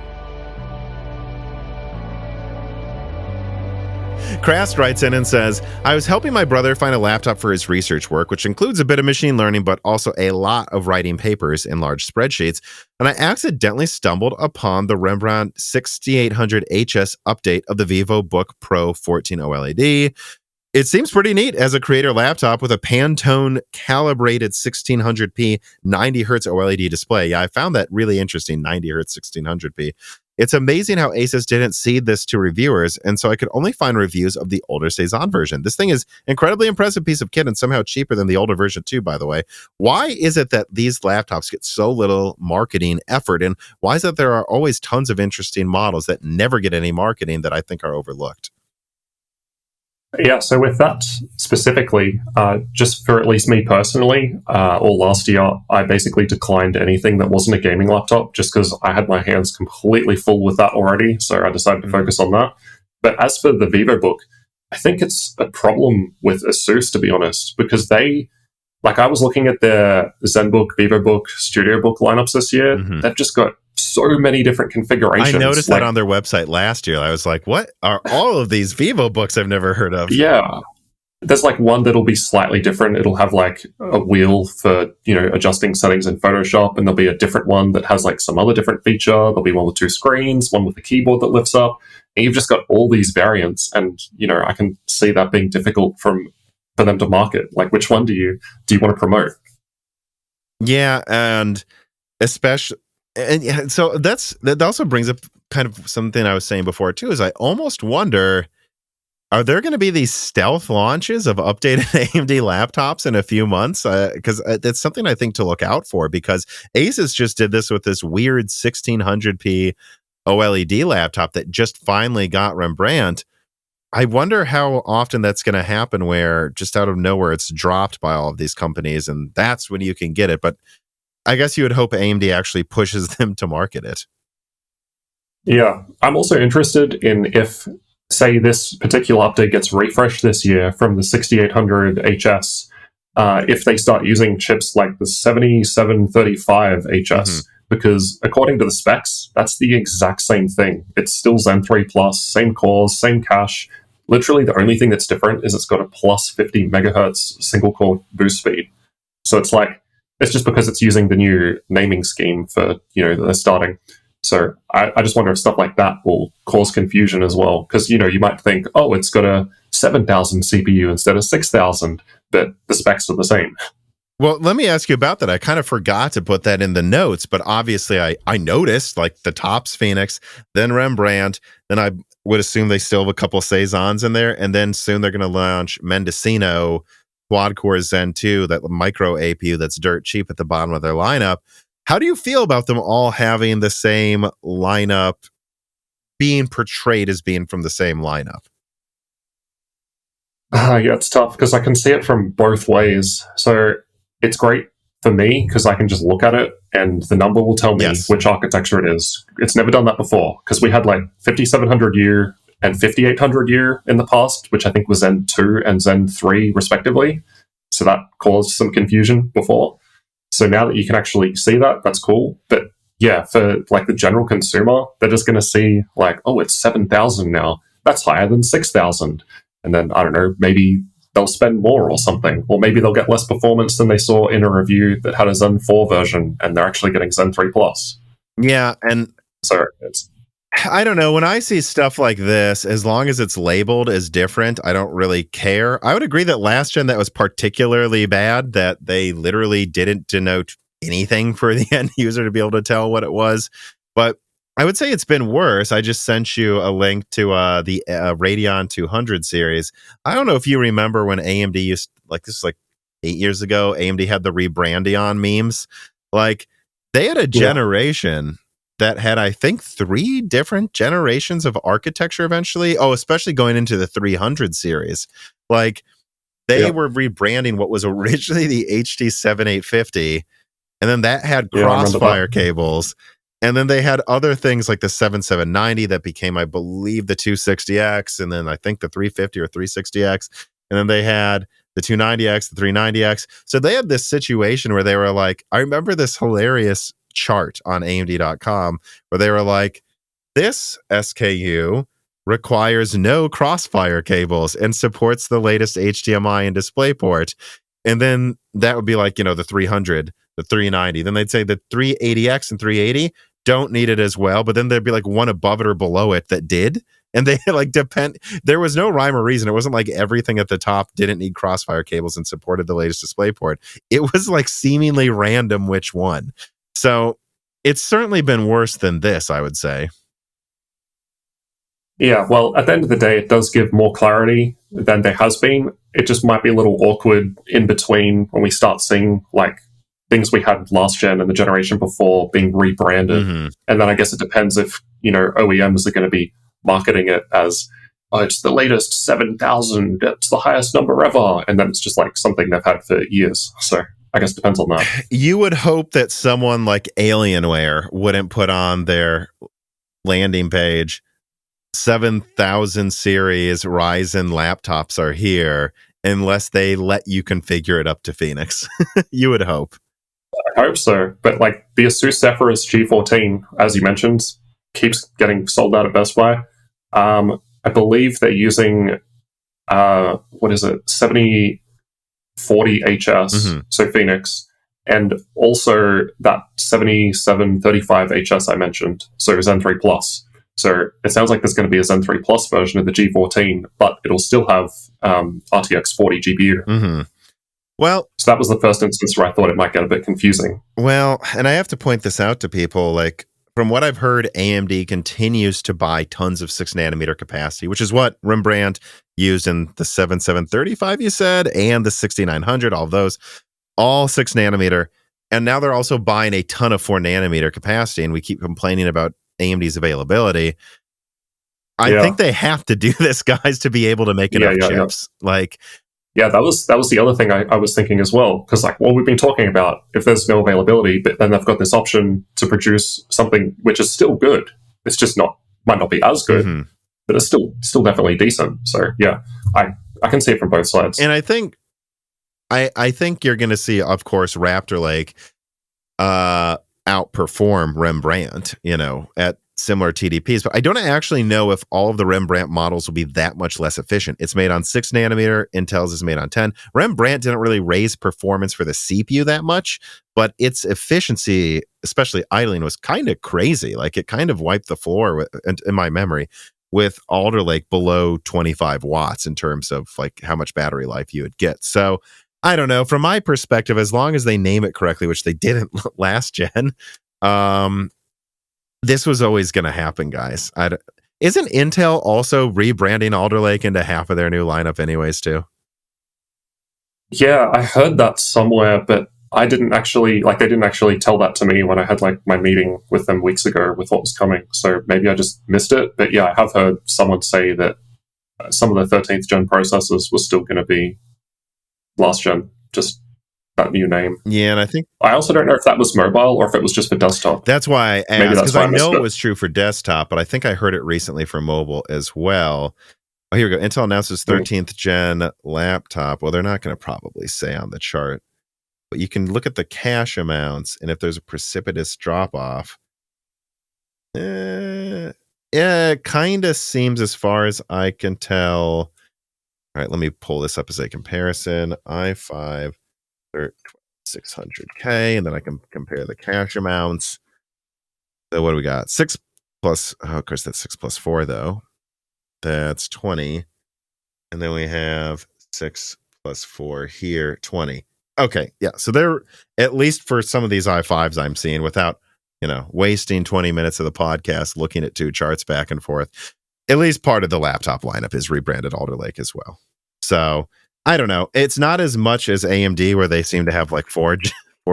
Crast writes in and says, I was helping my brother find a laptop for his research work, which includes a bit of machine learning, but also a lot of writing papers in large spreadsheets. And I accidentally stumbled upon the Rembrandt 6800HS update of the VivoBook Pro 14 OLED. It seems pretty neat as a creator laptop with a Pantone calibrated 1600p 90 Hz OLED display. Yeah, I found that really interesting, 90 Hz 1600p. It's amazing how Asus didn't seed this to reviewers, and so I could only find reviews of the older Cezanne version. This thing is incredibly impressive piece of kit and somehow cheaper than the older version too, by the way. Why is it that these laptops get so little marketing effort, and why is it there are always tons of interesting models that never get any marketing that I think are overlooked? Yeah, so with that specifically, just for at least me personally, all last year, I basically declined anything that wasn't a gaming laptop just because I had my hands completely full with that already. So I decided to focus on that. But as for the VivoBook, I think it's a problem with Asus, to be honest, because I was looking at their ZenBook, VivoBook, StudioBook lineups this year. They've just got so many different configurations. I noticed that on their website last year. I was like, what are all of these VivoBooks I've never heard of? Yeah. There's one that'll be slightly different. It'll have a wheel for, adjusting settings in Photoshop, and there'll be a different one that has some other different feature. There'll be one with two screens, one with a keyboard that lifts up. And you've just got all these variants, and, I can see that being difficult for them to market. Which one do you want to promote? Yeah, and especially... And so that also brings up kind of something I was saying before too, is I almost wonder, are there going to be these stealth launches of updated AMD laptops in a few months? Because that's something I think to look out for, because Asus just did this with this weird 1600p OLED laptop that just finally got Rembrandt. I wonder how often that's going to happen where just out of nowhere it's dropped by all of these companies, and that's when you can get it. But I guess you would hope AMD actually pushes them to market it. Yeah, I'm also interested in if, say, this particular update gets refreshed this year from the 6800HS, if they start using chips like the 7735HS, because according to the specs, that's the exact same thing. It's still Zen 3 Plus, same cores, same cache. Literally, the only thing that's different is it's got a plus 50 megahertz single core boost speed. So it's just because it's using the new naming scheme for, they're starting. So I just wonder if stuff like that will cause confusion as well. Because, you might think, oh, it's got a 7,000 CPU instead of 6,000, but the specs are the same. Well, let me ask you about that. I kind of forgot to put that in the notes, but obviously I noticed the Topps Phoenix, then Rembrandt, then I would assume they still have a couple Cezannes in there, and then soon they're going to launch Mendocino quad-core Zen 2, that micro APU that's dirt cheap at the bottom of their lineup. How do you feel about them all having the same lineup, being portrayed as being from the same lineup? Yeah, it's tough because I can see it from both ways. So it's great for me because I can just look at it and the number will tell me which architecture it is. It's never done that before because we had 5700U and 5800U in the past, which I think was Zen 2 and Zen 3 respectively. So that caused some confusion before. So now that you can actually see that, that's cool. But yeah, for the general consumer, they're just going to see oh, it's 7,000 now. That's higher than 6,000. And then, I don't know, maybe they'll spend more or something. Or maybe they'll get less performance than they saw in a review that had a Zen 4 version and they're actually getting Zen 3 Plus. Yeah, and so it's... I don't know. When I see stuff like this, as long as it's labeled as different, I don't really care. I would agree that last gen that was particularly bad, that they literally didn't denote anything for the end user to be able to tell what it was. But I would say it's been worse. I just sent you a link to the Radeon 200 series. I don't know if you remember when AMD used, like, this is like 8 years ago, AMD had the Rebrandion memes. Like, they had a generation that had, I think, 3 different generations of architecture eventually. Oh, especially going into the 300 series. Like, they were rebranding what was originally the HT7850, and then that had crossfire cables. And then they had other things like the 7790 that became, I believe, the 260X, and then I think the 350 or 360X. And then they had the 290X, the 390X. So they had this situation where they were like, I remember this hilarious chart on AMD.com where they were like, this SKU requires no crossfire cables and supports the latest HDMI and DisplayPort. And then that would be like, you know, the 300, the 390. Then they'd say the 380X and 380 don't need it as well, but then there'd be like one above it or below it that did. And they like there was no rhyme or reason. It wasn't like everything at the top didn't need crossfire cables and supported the latest DisplayPort. It was like seemingly random which one. So it's certainly been worse than this, I would say. Yeah, well, at the end of the day, it does give more clarity than there has been. It just might be a little awkward in between when we start seeing like things we had last gen and the generation before being rebranded. Mm-hmm. And then I guess it depends if, you know, OEMs are going to be marketing it as, oh, it's the latest 7000, it's the highest number ever. And then it's just like something they've had for years. So I guess it depends on that. You would hope that someone like Alienware wouldn't put on their landing page, 7000 series Ryzen laptops are here, unless they let you configure it up to Phoenix. You would hope. I hope so. But like the Asus Zephyrus G14, as you mentioned, keeps getting sold out at Best Buy. I believe they're using, 7040HS, so Phoenix, and also that 7735HS I mentioned, so Zen 3 Plus. So it sounds like there's going to be a Zen 3 Plus version of the G14, but it'll still have RTX 40 GPU. Mm-hmm. Well, so that was the first instance where I thought it might get a bit confusing. Well, and I have to point this out to people, like, from what I've heard, AMD continues to buy tons of 6nm capacity, which is what Rembrandt used in the 7735, you said, and the 6900, all those, all 6nm. And now they're also buying a ton of 4nm capacity, and we keep complaining about AMD's availability. I think they have to do this, guys, to be able to make enough chips. Like, yeah, that was the other thing I was thinking as well. Because like what we've been talking about, if there's no availability, but then they've got this option to produce something which is still good. It's just might not be as good, but it's still definitely decent. So yeah, I can see it from both sides. And I think you're going to see, of course, Raptor Lake outperform Rembrandt, you know, at similar TDPs, but I don't actually know if all of the Rembrandt models will be that much less efficient. It's made on 6nm, Intel's is made on 10. Rembrandt didn't really raise performance for the CPU that much, but its efficiency, especially idling, was kind of crazy. Like it kind of wiped the floor in my memory with Alder Lake below 25 watts in terms of like how much battery life you would get. So I don't know. From my perspective, as long as they name it correctly, which they didn't last gen, this was always going to happen, guys. Isn't Intel also rebranding Alder Lake into half of their new lineup anyways, too? Yeah, I heard that somewhere, but they didn't actually tell that to me when I had like my meeting with them weeks ago with what was coming. So maybe I just missed it. But yeah, I have heard someone say that some of the 13th gen processors were still going to be last gen, just that new name. Yeah, and I also don't know if that was mobile or if it was just for desktop. That's why I asked, because I know it was true for desktop, but I think I heard it recently for mobile as well. Oh, here we go. Intel announces 13th gen laptop. Well, they're not going to probably say on the chart, but you can look at the cache amounts, and if there's a precipitous drop off, it kind of seems, as far as I can tell, All right, let me pull this up as a comparison. i5 600K, and then I can compare the cache amounts. So what do we got? 6 plus, oh, of course, that's 6 plus 4, though. That's 20. And then we have 6 plus 4 here, 20. Okay, yeah. So they're, at least for some of these i5s I'm seeing, without, wasting 20 minutes of the podcast looking at two charts back and forth, at least part of the laptop lineup is rebranded Alder Lake as well. So I don't know. It's not as much as AMD, where they seem to have like four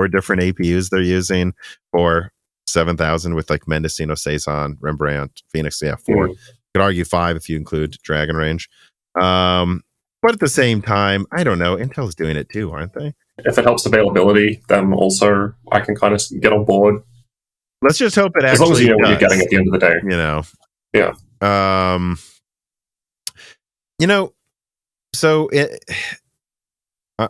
different APUs they're using for 7000 with like Mendocino, Cezanne, Rembrandt, Phoenix. Yeah, 4. Could argue 5 if you include Dragon Range. But at the same time, I don't know. Intel's doing it too, aren't they? If it helps availability, then also I can kind of get on board. Let's just hope it actually as long as you know does, what you're getting at the end of the day. Yeah. So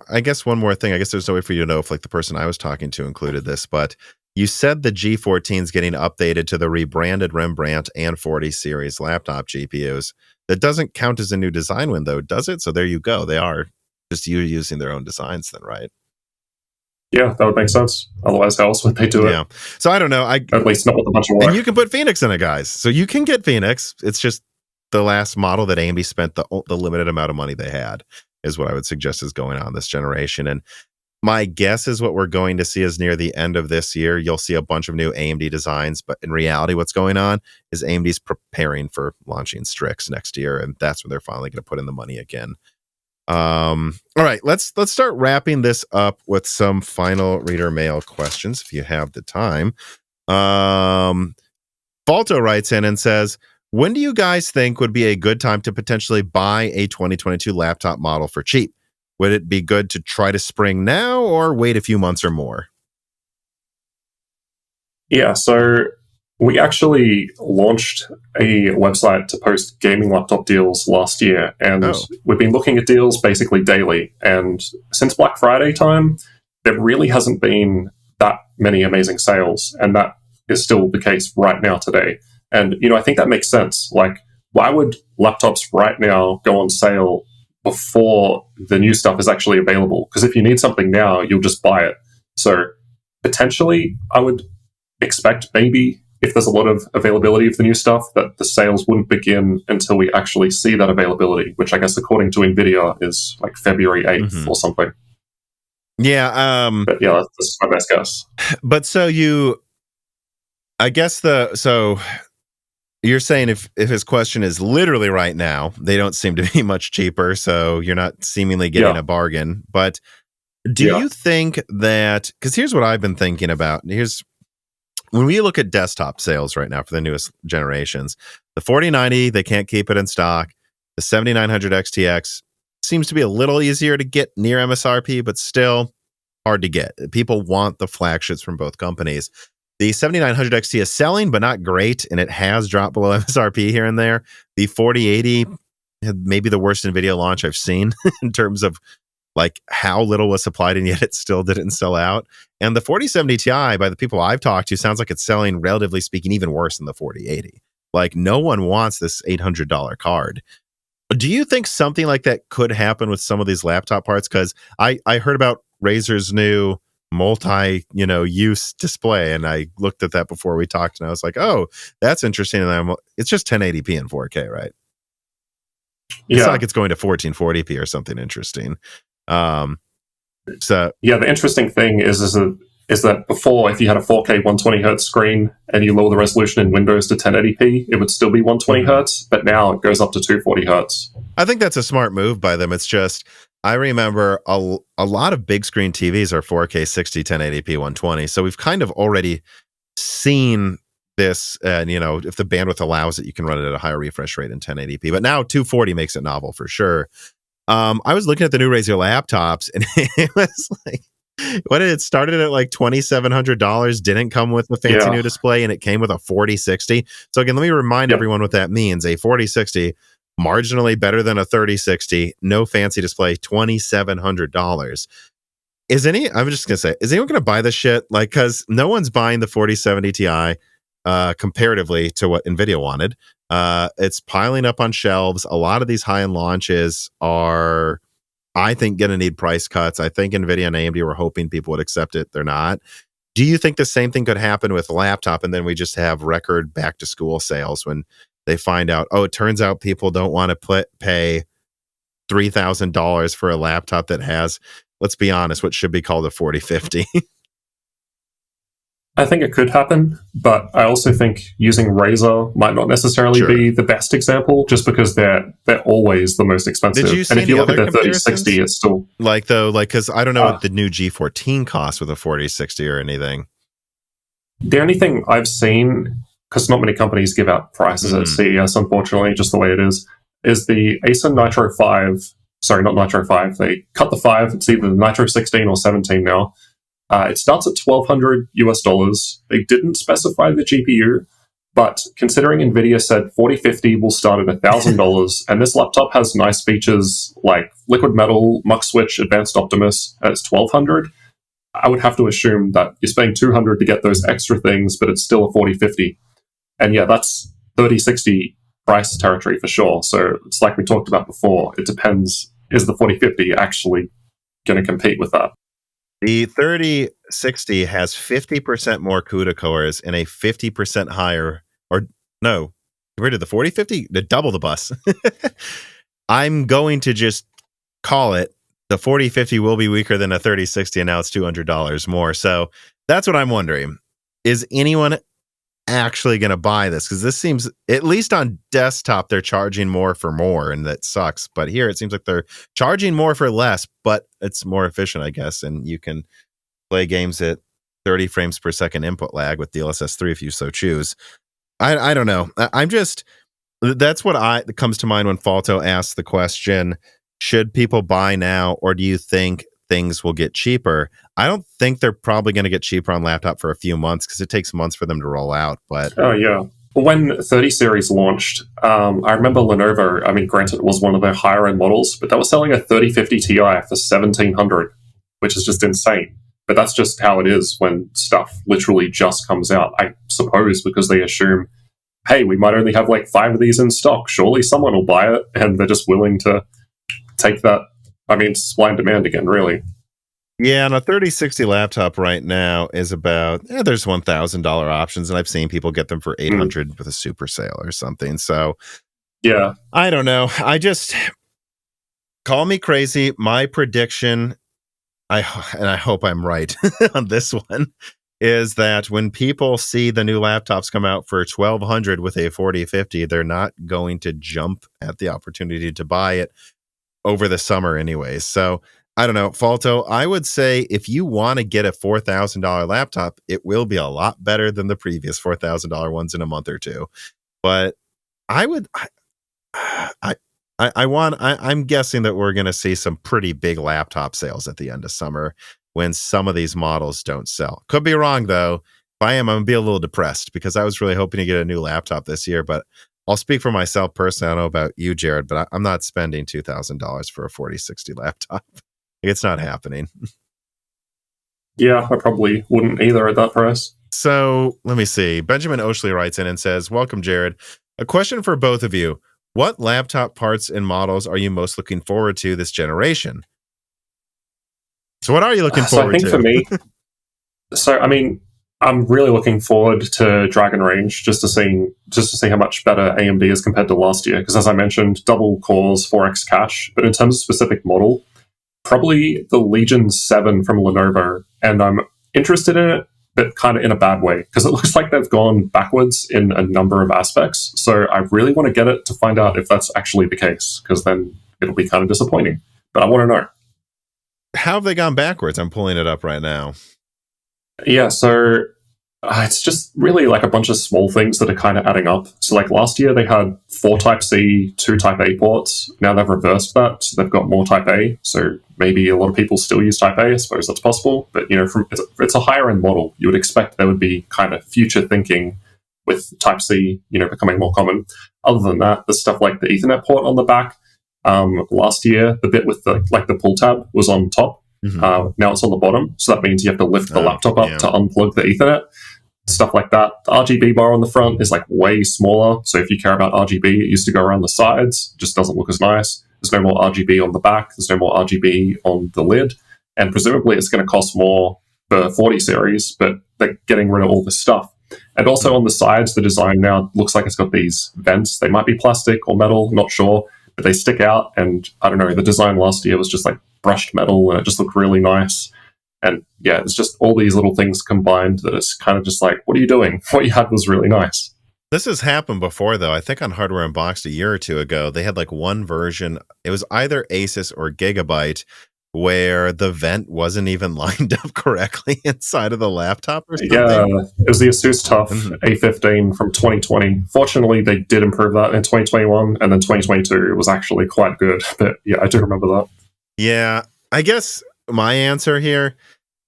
I guess one more thing. I guess there's no way for you to know if like the person I was talking to included this, but you said the G14 is getting updated to the rebranded Rembrandt and 40 series laptop GPUs. That doesn't count as a new design win, though, does it? So there you go. They are just using their own designs then, right? Yeah, that would make sense. Otherwise, how else would they do it? Yeah. So I don't know. At least not with a bunch of work. And you can put Phoenix in it, guys. So you can get Phoenix. It's just the last model that AMD spent the limited amount of money they had is what I would suggest is going on this generation. And my guess is what we're going to see is near the end of this year, you'll see a bunch of new AMD designs. But in reality, what's going on is AMD's preparing for launching Strix next year. And that's when they're finally going to put in the money again. All right, let's start wrapping this up with some final reader mail questions if you have the time. Falto writes in and says, when do you guys think would be a good time to potentially buy a 2022 laptop model for cheap? Would it be good to try to spring now or wait a few months or more? Yeah, so we actually launched a website to post gaming laptop deals last year, and we've been looking at deals basically daily. And since Black Friday time, there really hasn't been that many amazing sales, and that is still the case right now today. And, I think that makes sense. Like, why would laptops right now go on sale before the new stuff is actually available? Because if you need something now, you'll just buy it. So potentially, I would expect maybe if there's a lot of availability of the new stuff, that the sales wouldn't begin until we actually see that availability, which I guess according to Nvidia is like February 8th or something. Yeah. But yeah, that's my best guess. But so you're saying if his question is literally right now, they don't seem to be much cheaper, so you're not seemingly getting a bargain. But do you think that, because here's what I've been thinking about. When we look at desktop sales right now for the newest generations, the 4090, they can't keep it in stock. The 7900 XTX seems to be a little easier to get near MSRP, but still hard to get. People want the flagships from both companies. The 7900 XT is selling, but not great, and it has dropped below MSRP here and there. The 4080 had maybe the worst NVIDIA launch I've seen in terms of like how little was supplied, and yet it still didn't sell out. And the 4070 Ti, by the people I've talked to, sounds like it's selling, relatively speaking, even worse than the 4080. Like, no one wants this $800 card. Do you think something like that could happen with some of these laptop parts? Because I heard about Razer's new multi-use display, and I looked at that before we talked, and I was like, oh, that's interesting. And it's just 1080p and 4K, right? It's not like it's going to 1440p or something interesting. The interesting thing is that before, if you had a 4K 120 hertz screen and you lower the resolution in Windows to 1080p, it would still be 120 hertz, but now it goes up to 240 hertz. I think that's a smart move by them. It's just, I remember a lot of big screen TVs are 4K 60, 1080p, 120. So we've kind of already seen this, and if the bandwidth allows it, you can run it at a higher refresh rate in 1080p. But now 240 makes it novel for sure. I was looking at the new Razer laptops, and it was like, it started at like $2,700, didn't come with a fancy new display, and it came with a 4060. So again, let me remind everyone what that means. A 4060, marginally better than a 3060, no fancy display, $2,700. I'm just going to say, is anyone going to buy this shit? Like, because no one's buying the 4070 Ti comparatively to what NVIDIA wanted. It's piling up on shelves. A lot of these high-end launches are, I think, going to need price cuts. I think Nvidia and AMD were hoping people would accept it. They're not. Do you think the same thing could happen with laptop, and then we just have record back-to-school sales when they find out, oh, it turns out people don't want to pay $3,000 for a laptop that has, let's be honest, what should be called a 4050? I think it could happen, but I also think using Razer might not necessarily be the best example, just because they're always the most expensive. Did you see and if you look at the comparisons? 3060, it's still because I don't know what the new G14 costs with a 4060 or anything. The only thing I've seen, because not many companies give out prices at CES, unfortunately, just the way it is the Acer Nitro 5. Sorry, not Nitro 5. They cut the 5. It's either the Nitro 16 or 17 now. It starts at $1,200 US. They didn't specify the GPU, but considering Nvidia said 4050 will start at $1,000, and this laptop has nice features like liquid metal, Mux Switch, Advanced Optimus, and it's $1,200, I would have to assume that you're spending $200 to get those extra things, but it's still a 4050. And yeah, that's 3060 price territory for sure. So it's like we talked about before. It depends, is the 4050 actually going to compete with that? The 3060 has 50% more CUDA cores and a 50% higher, or no, compared to the 4050, to double the bus. I'm going to just call it the 4050 will be weaker than a 3060, and now it's $200 more. So that's what I'm wondering. Is anyone actually going to buy this? Because this seems, at least on desktop, they're charging more for more, and that sucks. But here it seems like they're charging more for less, but it's more efficient, I guess. And you can play games at 30 frames per second input lag with DLSS 3 if you so choose. I don't know. I'm just, that's what comes to mind when Falto asks the question, should people buy now, or do you think things will get cheaper? I don't think they're probably going to get cheaper on laptop for a few months, because it takes months for them to roll out. But oh yeah, when 30 series launched, I remember Lenovo. I mean, granted, it was one of their higher end models, but they were selling a 3050 Ti for $1,700, which is just insane. But that's just how it is when stuff literally just comes out. I suppose because they assume, hey, we might only have like 5 of these in stock. Surely someone will buy it, and they're just willing to take that. I mean, supply and demand again, really. Yeah, and a 3060 laptop right now is about, there's $1,000 options, and I've seen people get them for $800 with a super sale or something. So, yeah, I don't know. I just, call me crazy. My prediction, and I hope I'm right on this one, is that when people see the new laptops come out for $1,200 with a 4050, they're not going to jump at the opportunity to buy it over the summer anyways. So I don't know, Falto, I would say if you want to get a $4,000 laptop, it will be a lot better than the previous $4,000 ones in a month or two. But I'm guessing that we're going to see some pretty big laptop sales at the end of summer when some of these models don't sell. Could be wrong though. If I am, I'm going to be a little depressed, because I was really hoping to get a new laptop this year, but I'll speak for myself personally. I don't know about you, Jared, but I'm not spending $2,000 for a 4060 laptop. It's not happening. Yeah, I probably wouldn't either at that price. So let me see. Benjamin Oshley writes in and says, welcome, Jared. A question for both of you. What laptop parts and models are you most looking forward to this generation? So what are you looking forward to? So I think for me, I mean, I'm really looking forward to Dragon Range, just to see how much better AMD is compared to last year. Because as I mentioned, double cores, 4x cache. But in terms of specific model, probably the Legion 7 from Lenovo. And I'm interested in it, but kind of in a bad way, because it looks like they've gone backwards in a number of aspects. So I really want to get it to find out if that's actually the case, because then it'll be kind of disappointing. But I want to know. How have they gone backwards? I'm pulling it up right now. Yeah, so it's just really like a bunch of small things that are kind of adding up. So like last year they had 4 Type-C, 2 Type-A ports. Now they've reversed that. So they've got more Type-A. So maybe a lot of people still use Type-A. I suppose that's possible. But, it's a higher end model. You would expect there would be kind of future thinking with Type-C, becoming more common. Other than that, there's stuff like the Ethernet port on the back. Last year, the bit with the pull tab was on top. Mm-hmm. Now it's on the bottom, so that means you have to lift the laptop up to unplug the Ethernet. stuff like that. The RGB bar on the front is like way smaller. So if you care about RGB, it used to go around the sides. It just doesn't look as nice. There's no more RGB on the back. There's no more RGB on the lid. And presumably it's going to cost more for 40 series, but they're getting rid of all this stuff. And also on the sides, the design now looks like it's got these vents. They might be plastic or metal, not sure, but they stick out. And I don't know, the design last year was just like brushed metal and it just looked really nice. And yeah, it's just all these little things combined that it's kind of just like, what are you doing? What you had was really nice. This has happened before, though. I think on Hardware Unboxed a year or two ago, they had like one version. It was either Asus or Gigabyte, where the vent wasn't even lined up correctly inside of the laptop or something. Yeah, it was the Asus TUF A15 from 2020. Fortunately, they did improve that in 2021, and then 2022 it was actually quite good. But yeah, I do remember that. Yeah, I guess my answer here,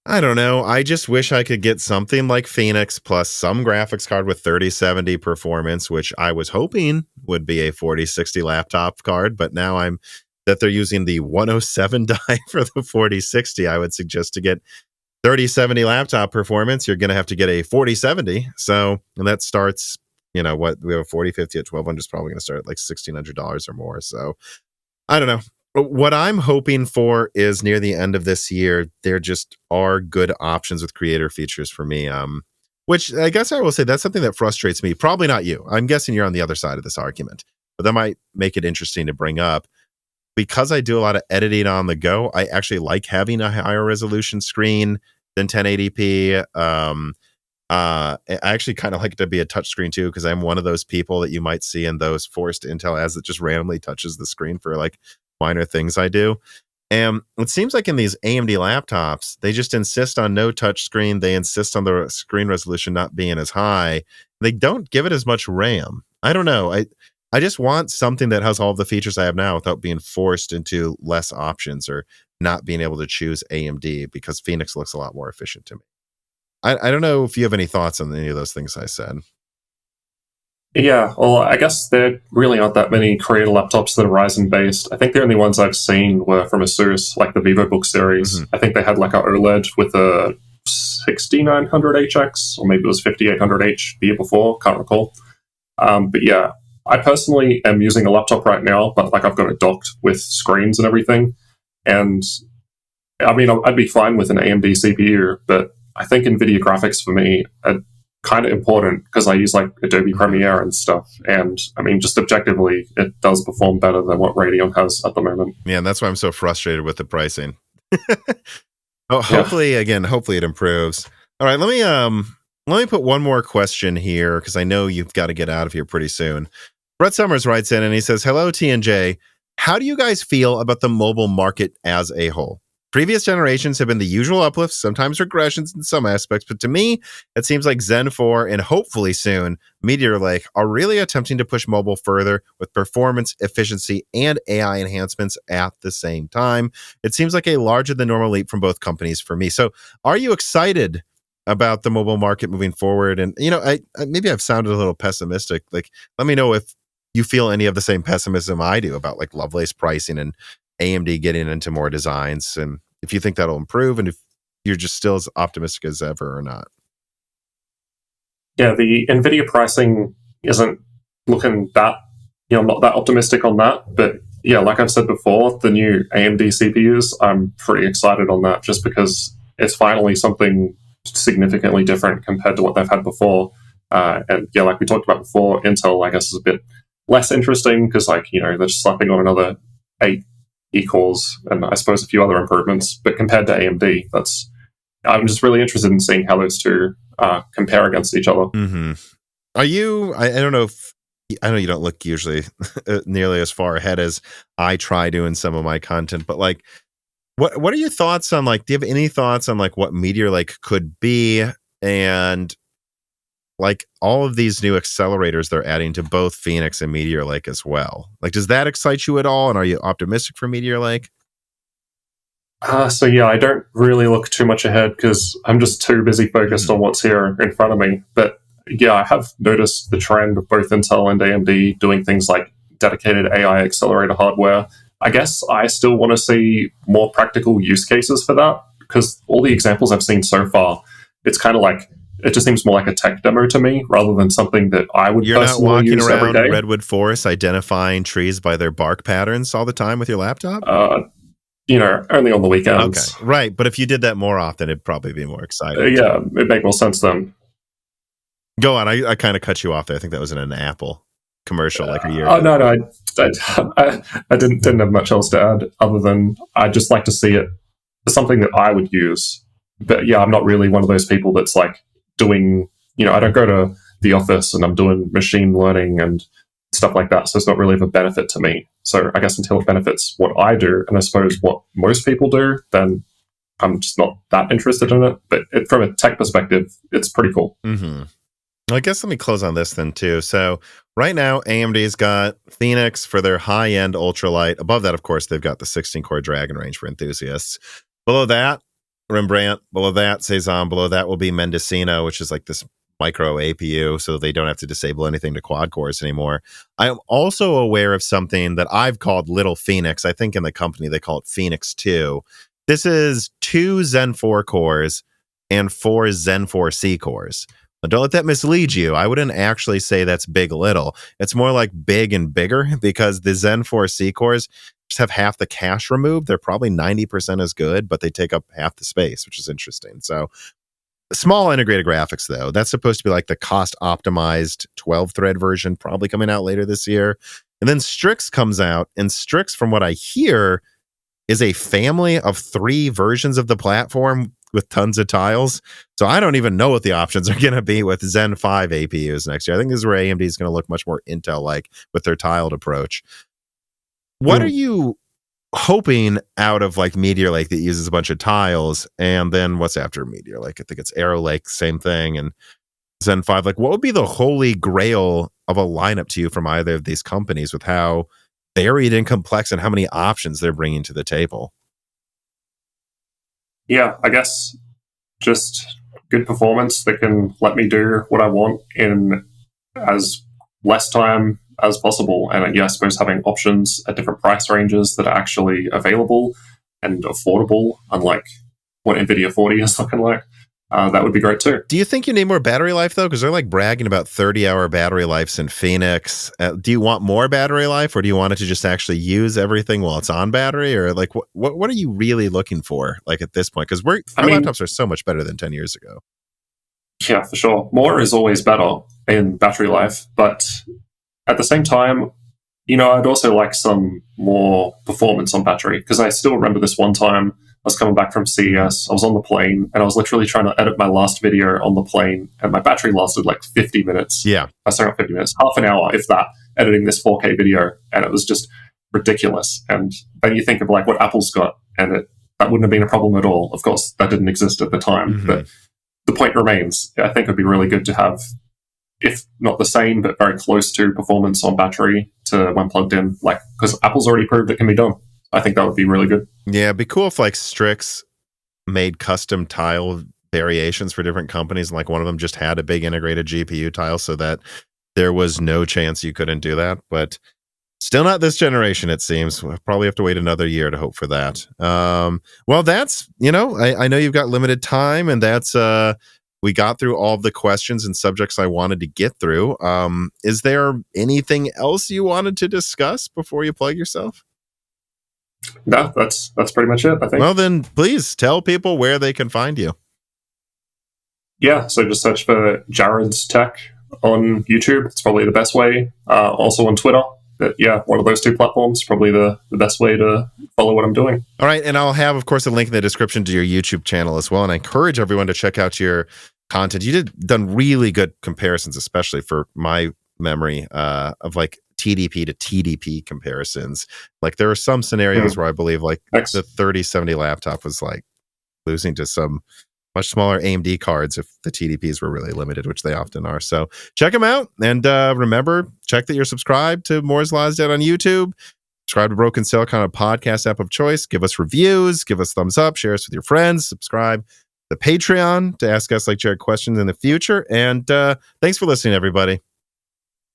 I don't know. I just wish I could get something like Phoenix plus some graphics card with 3070 performance, which I was hoping would be a 4060 laptop card, but now I'm that they're using the 107 die for the 4060. I would suggest to get 3070 laptop performance, you're going to have to get a 4070. So, and that starts, you know, what we have a 4050 at 1200 is probably going to start at like $1,600 or more. So, I don't know. What I'm hoping for is near the end of this year, there just are good options with creator features for me. Which I guess I will say that's something that frustrates me. Probably not you. I'm guessing you're on the other side of this argument, but that might make it interesting to bring up. Because I do a lot of editing on the go, I actually like having a higher resolution screen than 1080p. I actually kind of like it to be a touch screen too, because I'm one of those people that you might see in those forced Intel ads that just randomly touches the screen for like minor things I do. And it seems like in these AMD laptops, they just insist on no touch screen. They insist on the screen resolution not being as high. They don't give it as much RAM. I don't know. I just want something that has all of the features I have now without being forced into less options or not being able to choose AMD, because Phoenix looks a lot more efficient to me. I don't know if you have any thoughts on any of those things I said. Yeah, well, I guess there really aren't that many creator laptops that are Ryzen based. I think the only ones I've seen were from Asus, like the VivoBook series. I think they had like a OLED with a 6900HX, or maybe it was 5800H the year before, can't recall. But yeah, I personally am using a laptop right now, but like I've got it docked with screens and everything. And I mean, I'd be fine with an AMD CPU, but I think NVIDIA graphics for me are kind of important because I use like Adobe Premiere and stuff. And I mean, just objectively, it does perform better than what Radeon has at the moment. Yeah, and that's why I'm so frustrated with the pricing. Hopefully it improves. All right, let me put one more question here because I know you've got to get out of here pretty soon. Brett Summers writes in and he says, "Hello, T&J. How do you guys feel about the mobile market as a whole? Previous generations have been the usual uplifts, sometimes regressions in some aspects, but to me, it seems like Zen 4 and hopefully soon Meteor Lake are really attempting to push mobile further with performance, efficiency, and AI enhancements at the same time. It seems like a larger than normal leap from both companies for me. So are you excited about the mobile market moving forward? And, you know, I maybe I've sounded a little pessimistic. Like, let me know if you feel any of the same pessimism I do about like Lovelace pricing and AMD getting into more designs, and if you think that'll improve, and if you're just still as optimistic as ever or not." Yeah, the NVIDIA pricing isn't looking that, I'm not that optimistic on that. But yeah, like I've said before, the new AMD CPUs, I'm pretty excited on that just because it's finally something significantly different compared to what they've had before. And yeah, like we talked about before, Intel, I guess, is a bit less interesting because, like, they're just slapping on another 8 E-cores and I suppose a few other improvements. But compared to AMD, I'm just really interested in seeing how those two compare against each other. Mm-hmm. Are you? I don't know if I know you don't look usually nearly as far ahead as I try to in some of my content, but like, what are your thoughts on like? Do you have any thoughts on like what Meteor Lake could be, and like all of these new accelerators they're adding to both Phoenix and Meteor Lake as well? Like, does that excite you at all? And are you optimistic for Meteor Lake? So yeah, I don't really look too much ahead because I'm just too busy focused on what's here in front of me. But yeah, I have noticed the trend of both Intel and AMD doing things like dedicated AI accelerator hardware. I guess I still want to see more practical use cases for that because all the examples I've seen so far, it's kind of like it just seems more like a tech demo to me rather than something that I would You're not personally walking use every around day. Redwood Forest identifying trees by their bark patterns all the time with your laptop? Only on the weekends. Okay, right. But if you did that more often, it'd probably be more exciting. Yeah, it'd make more sense then. Go on. I kind of cut you off there. I think that was in an Apple commercial like a year Oh, ago. no, I didn't have much else to add other than I'd just like to see it as something that I would use. But yeah, I'm not really one of those people that's like doing, I don't go to the office and I'm doing machine learning and stuff like that. So it's not really of a benefit to me. So I guess until it benefits what I do, and I suppose what most people do, then I'm just not that interested in it. But from a tech perspective, it's pretty cool. Mm-hmm. Well, I guess let me close on this then too. So right now, AMD's got Phoenix for their high-end ultralight. Above that, of course, they've got the 16-core Dragon range for enthusiasts. Below that, Rembrandt. Below that, Cezanne. Below that will be Mendocino, which is like this micro APU, so they don't have to disable anything to quad cores anymore. I am also aware of something that I've called Little Phoenix. I think in the company they call it Phoenix 2. This is 2 Zen 4 cores and 4 Zen 4C cores. Now, don't let that mislead you. I wouldn't actually say that's big little. It's more like big and bigger because the Zen 4C cores just have half the cache removed. They're probably 90% as good, but they take up half the space, which is interesting. So small integrated graphics, though. That's supposed to be like the cost-optimized 12-thread version, probably coming out later this year. And then Strix comes out, and Strix, from what I hear, is a family of 3 versions of the platform with tons of tiles. So I don't even know what the options are going to be with Zen 5 APUs next year. I think this is where AMD is going to look much more Intel-like with their tiled approach. What are you hoping out of like Meteor Lake that uses a bunch of tiles? And then what's after Meteor Lake? I think it's Arrow Lake, same thing. And Zen 5, like what would be the holy grail of a lineup to you from either of these companies with how varied and complex and how many options they're bringing to the table? Yeah, I guess just good performance that can let me do what I want in as less time as possible. And yeah, I suppose having options at different price ranges that are actually available and affordable, unlike what NVIDIA 40 is looking like, that would be great too. Do you think you need more battery life, though? Because they're like bragging about 30-hour battery lives in Phoenix. Do you want more battery life, or do you want it to just actually use everything while it's on battery? Or like, what are you really looking for, like at this point? Because our laptops are so much better than 10 years ago. Yeah, for sure. More is always better in battery life, but at the same time, I'd also like some more performance on battery, because I still remember this one time I was coming back from CES, I was on the plane, and I was literally trying to edit my last video on the plane, and my battery lasted like 50 minutes. Yeah. Sorry, not 50 minutes, half an hour, if that, editing this 4K video, and it was just ridiculous. And then you think of like what Apple's got, and that wouldn't have been a problem at all. Of course, that didn't exist at the time, Mm-hmm. but the point remains. I think it would be really good to have, if not the same, but very close to performance on battery to when plugged in, like, because Apple's already proved it can be done. I think that would be really good. Yeah, it'd be cool if like Strix made custom tile variations for different companies. And like one of them just had a big integrated GPU tile so that there was no chance you couldn't do that. But still not this generation, it seems. We'll probably have to wait another year to hope for that. Well, that's, I know you've got limited time, and that's, we got through all of the questions and subjects I wanted to get through. Is there anything else you wanted to discuss before you plug yourself? No, that's pretty much it, I think. Well, then please tell people where they can find you. Yeah, so just search for Jarrod'sTech on YouTube. It's probably the best way. Also on Twitter. But yeah, one of those 2 platforms, probably the best way to follow what I'm doing. All right, and I'll have, of course, a link in the description to your YouTube channel as well. And I encourage everyone to check out your content. You done really good comparisons, especially for my memory of like TDP to TDP comparisons. Like there are some scenarios where I believe like the 3070 laptop was like losing to some much smaller AMD cards if the TDPs were really limited, which they often are. So check them out. And remember, check that you're subscribed to Moore's Law is Dead on YouTube. Subscribe to Broken Silicon, a podcast app of choice. Give us reviews, give us thumbs up, share us with your friends, subscribe to the Patreon to ask us like Jared questions in the future. And thanks for listening, everybody.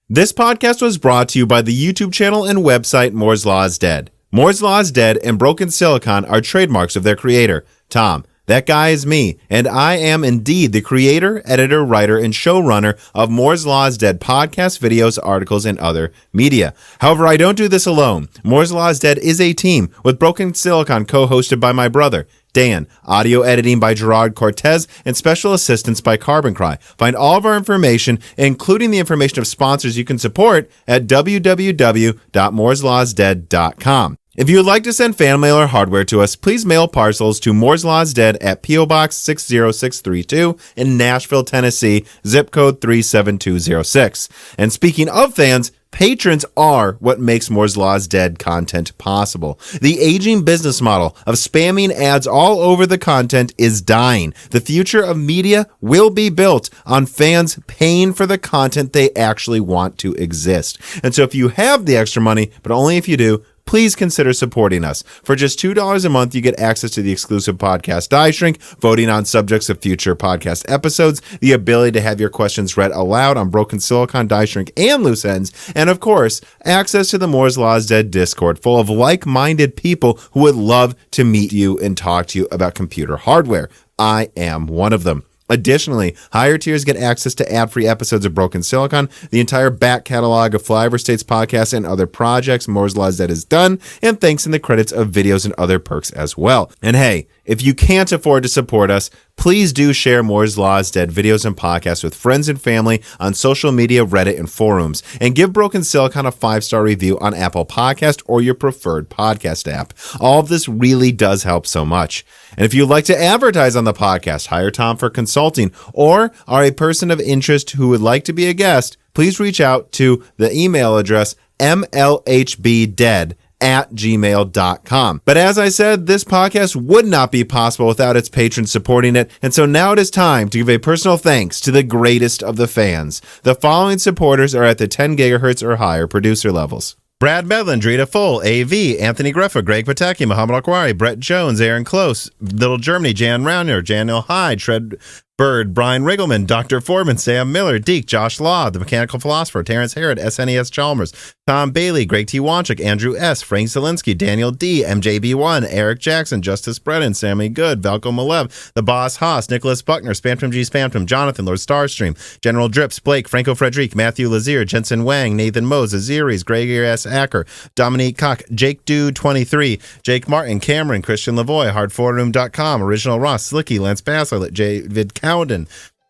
This podcast was brought to you by the YouTube channel and website Moore's Law is Dead. Moore's Law is Dead and Broken Silicon are trademarks of their creator, Tom. That guy is me, and I am indeed the creator, editor, writer, and showrunner of Moore's Law is Dead podcasts, videos, articles, and other media. However, I don't do this alone. Moore's Law is Dead is a team with Broken Silicon co-hosted by my brother, Dan, audio editing by Gerard Cortez, and special assistance by Carbon Cry. Find all of our information, including the information of sponsors you can support, at www.mooreslawsdead.com. If you would like to send fan mail or hardware to us, please mail parcels to Moore's Law is Dead at P.O. Box 60632 in Nashville, Tennessee, zip code 37206. And speaking of fans, patrons are what makes Moore's Law is Dead content possible. The aging business model of spamming ads all over the content is dying. The future of media will be built on fans paying for the content they actually want to exist. And so if you have the extra money, but only if you do, please consider supporting us. For just $2 a month, you get access to the exclusive podcast Die Shrink, voting on subjects of future podcast episodes, the ability to have your questions read aloud on Broken Silicon, Die Shrink, and Loose Ends, and of course, access to the Moore's Law is Dead Discord full of like-minded people who would love to meet you and talk to you about computer hardware. I am one of them. Additionally, higher tiers get access to ad-free episodes of Broken Silicon, the entire back catalog of Flyover States podcasts and other projects Moore's Law is Dead has done, and thanks in the credits of videos and other perks as well. And hey, if you can't afford to support us, please do share Moore's Law is Dead videos and podcasts with friends and family on social media, Reddit, and forums. And give Broken Silicon a 5-star review on Apple Podcast or your preferred podcast app. All of this really does help so much. And if you'd like to advertise on the podcast, hire Tom for consulting, or are a person of interest who would like to be a guest, please reach out to the email address mlhbdead@gmail.com. But as I said, this podcast would not be possible without its patrons supporting it, and so now it is time to give a personal thanks to the greatest of the fans. The following supporters are at the 10 gigahertz or higher producer levels: Brad Medlin, Drita Full, AV, Anthony Greffa, Greg Pataki, Muhammad Akwari, Brett Jones, Aaron Close, Little Germany, Jan Rauner, Daniel Hyde, Shred Bird, Brian Riggleman, Dr. Foreman, Sam Miller, Deke, Josh Law, The Mechanical Philosopher, Terrence Harrod, SNES Chalmers, Tom Bailey, Greg T. Wanchik, Andrew S., Frank Zielinski, Daniel D., MJB1, Eric Jackson, Justice Brennan, Sammy Good, Valko Malev, The Boss Haas, Nicholas Buckner, Spamtum G. Spamtum, Jonathan, Lord Starstream, General Drips, Blake, Franco Frederic, Matthew Lazier, Jensen Wang, Nathan Mose, Aziris, Gregory S. Acker, Dominique Koch, Jake Dude 23, Jake Martin, Cameron, Christian Lavoie, HardForroom.com, Original Ross, Slicky, Lance Bassler, David Cowden,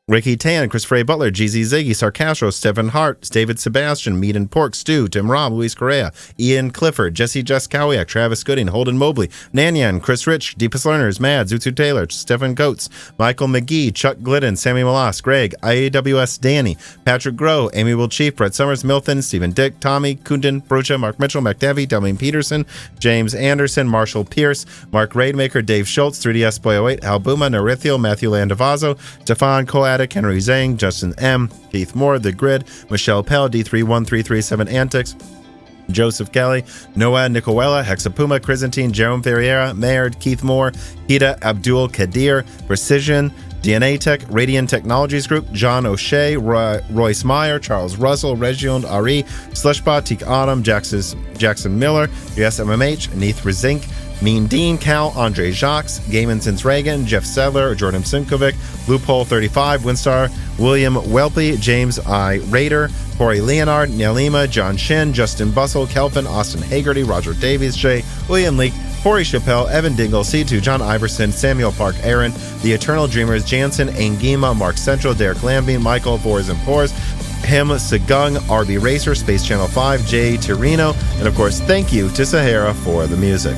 Ricky Tan, Chris Frey Butler, GZ Ziggy, Sarcastro, Stephen Hart, David Sebastian, Meat and Pork, Stu, Tim Robb, Luis Correa, Ian Clifford, Jesse Jaskowiak, Travis Gooding, Holden Mobley, Nanyan, Chris Rich, Deepest Learners, Mad, Zutsu Taylor, Stephen Coates, Michael McGee, Chuck Glidden, Sammy Malas, Greg, IAWS Danny, Patrick Groh, Amy Will Chief, Brett Summers, Milton, Stephen Dick, Tommy, Kunden, Brucha, Mark Mitchell, McDevie, Delvin Peterson, James Anderson, Marshall Pierce, Mark Raidmaker, Dave Schultz, 3DS Boy 08, Al Buma, Norithio, Matthew Landavazo, Stefan Coadic, Henry Zhang, Justin M., Keith Moore, The Grid, Michelle Pell, D31337 Antics, Joseph Kelly, Noah Nicoella, Hexapuma, Chrysantine, Jerome Ferreira, Maynard, Keith Moore, Hida Abdul Kadir, Precision, DNA Tech, Radiant Technologies Group, John O'Shea, Royce Meyer, Charles Russell, Regiond Ari, Slushbot, Teak Autumn, Jackson Miller, USMMH, Neith Rizink, Mean Dean, Cal, Andre Jacques, Gaiman Since Reagan, Jeff Sedler, Jordan Simkovic, Loophole 35, Winstar, William Welpy, James I. Rader, Corey Leonard, Neilima, John Shin, Justin Bussell, Kelvin, Austin Hagerty, Roger Davies, J. William Leake, Corey Chappelle, Evan Dingle, C2, John Iverson, Samuel Park, Aaron, The Eternal Dreamers, Jansen, Angima, Mark Central, Derek Lambie, Michael, Fours and Pores, Him, Segung, RB Racer, Space Channel 5, Jay Tirino, and of course, thank you to Sahara for the music.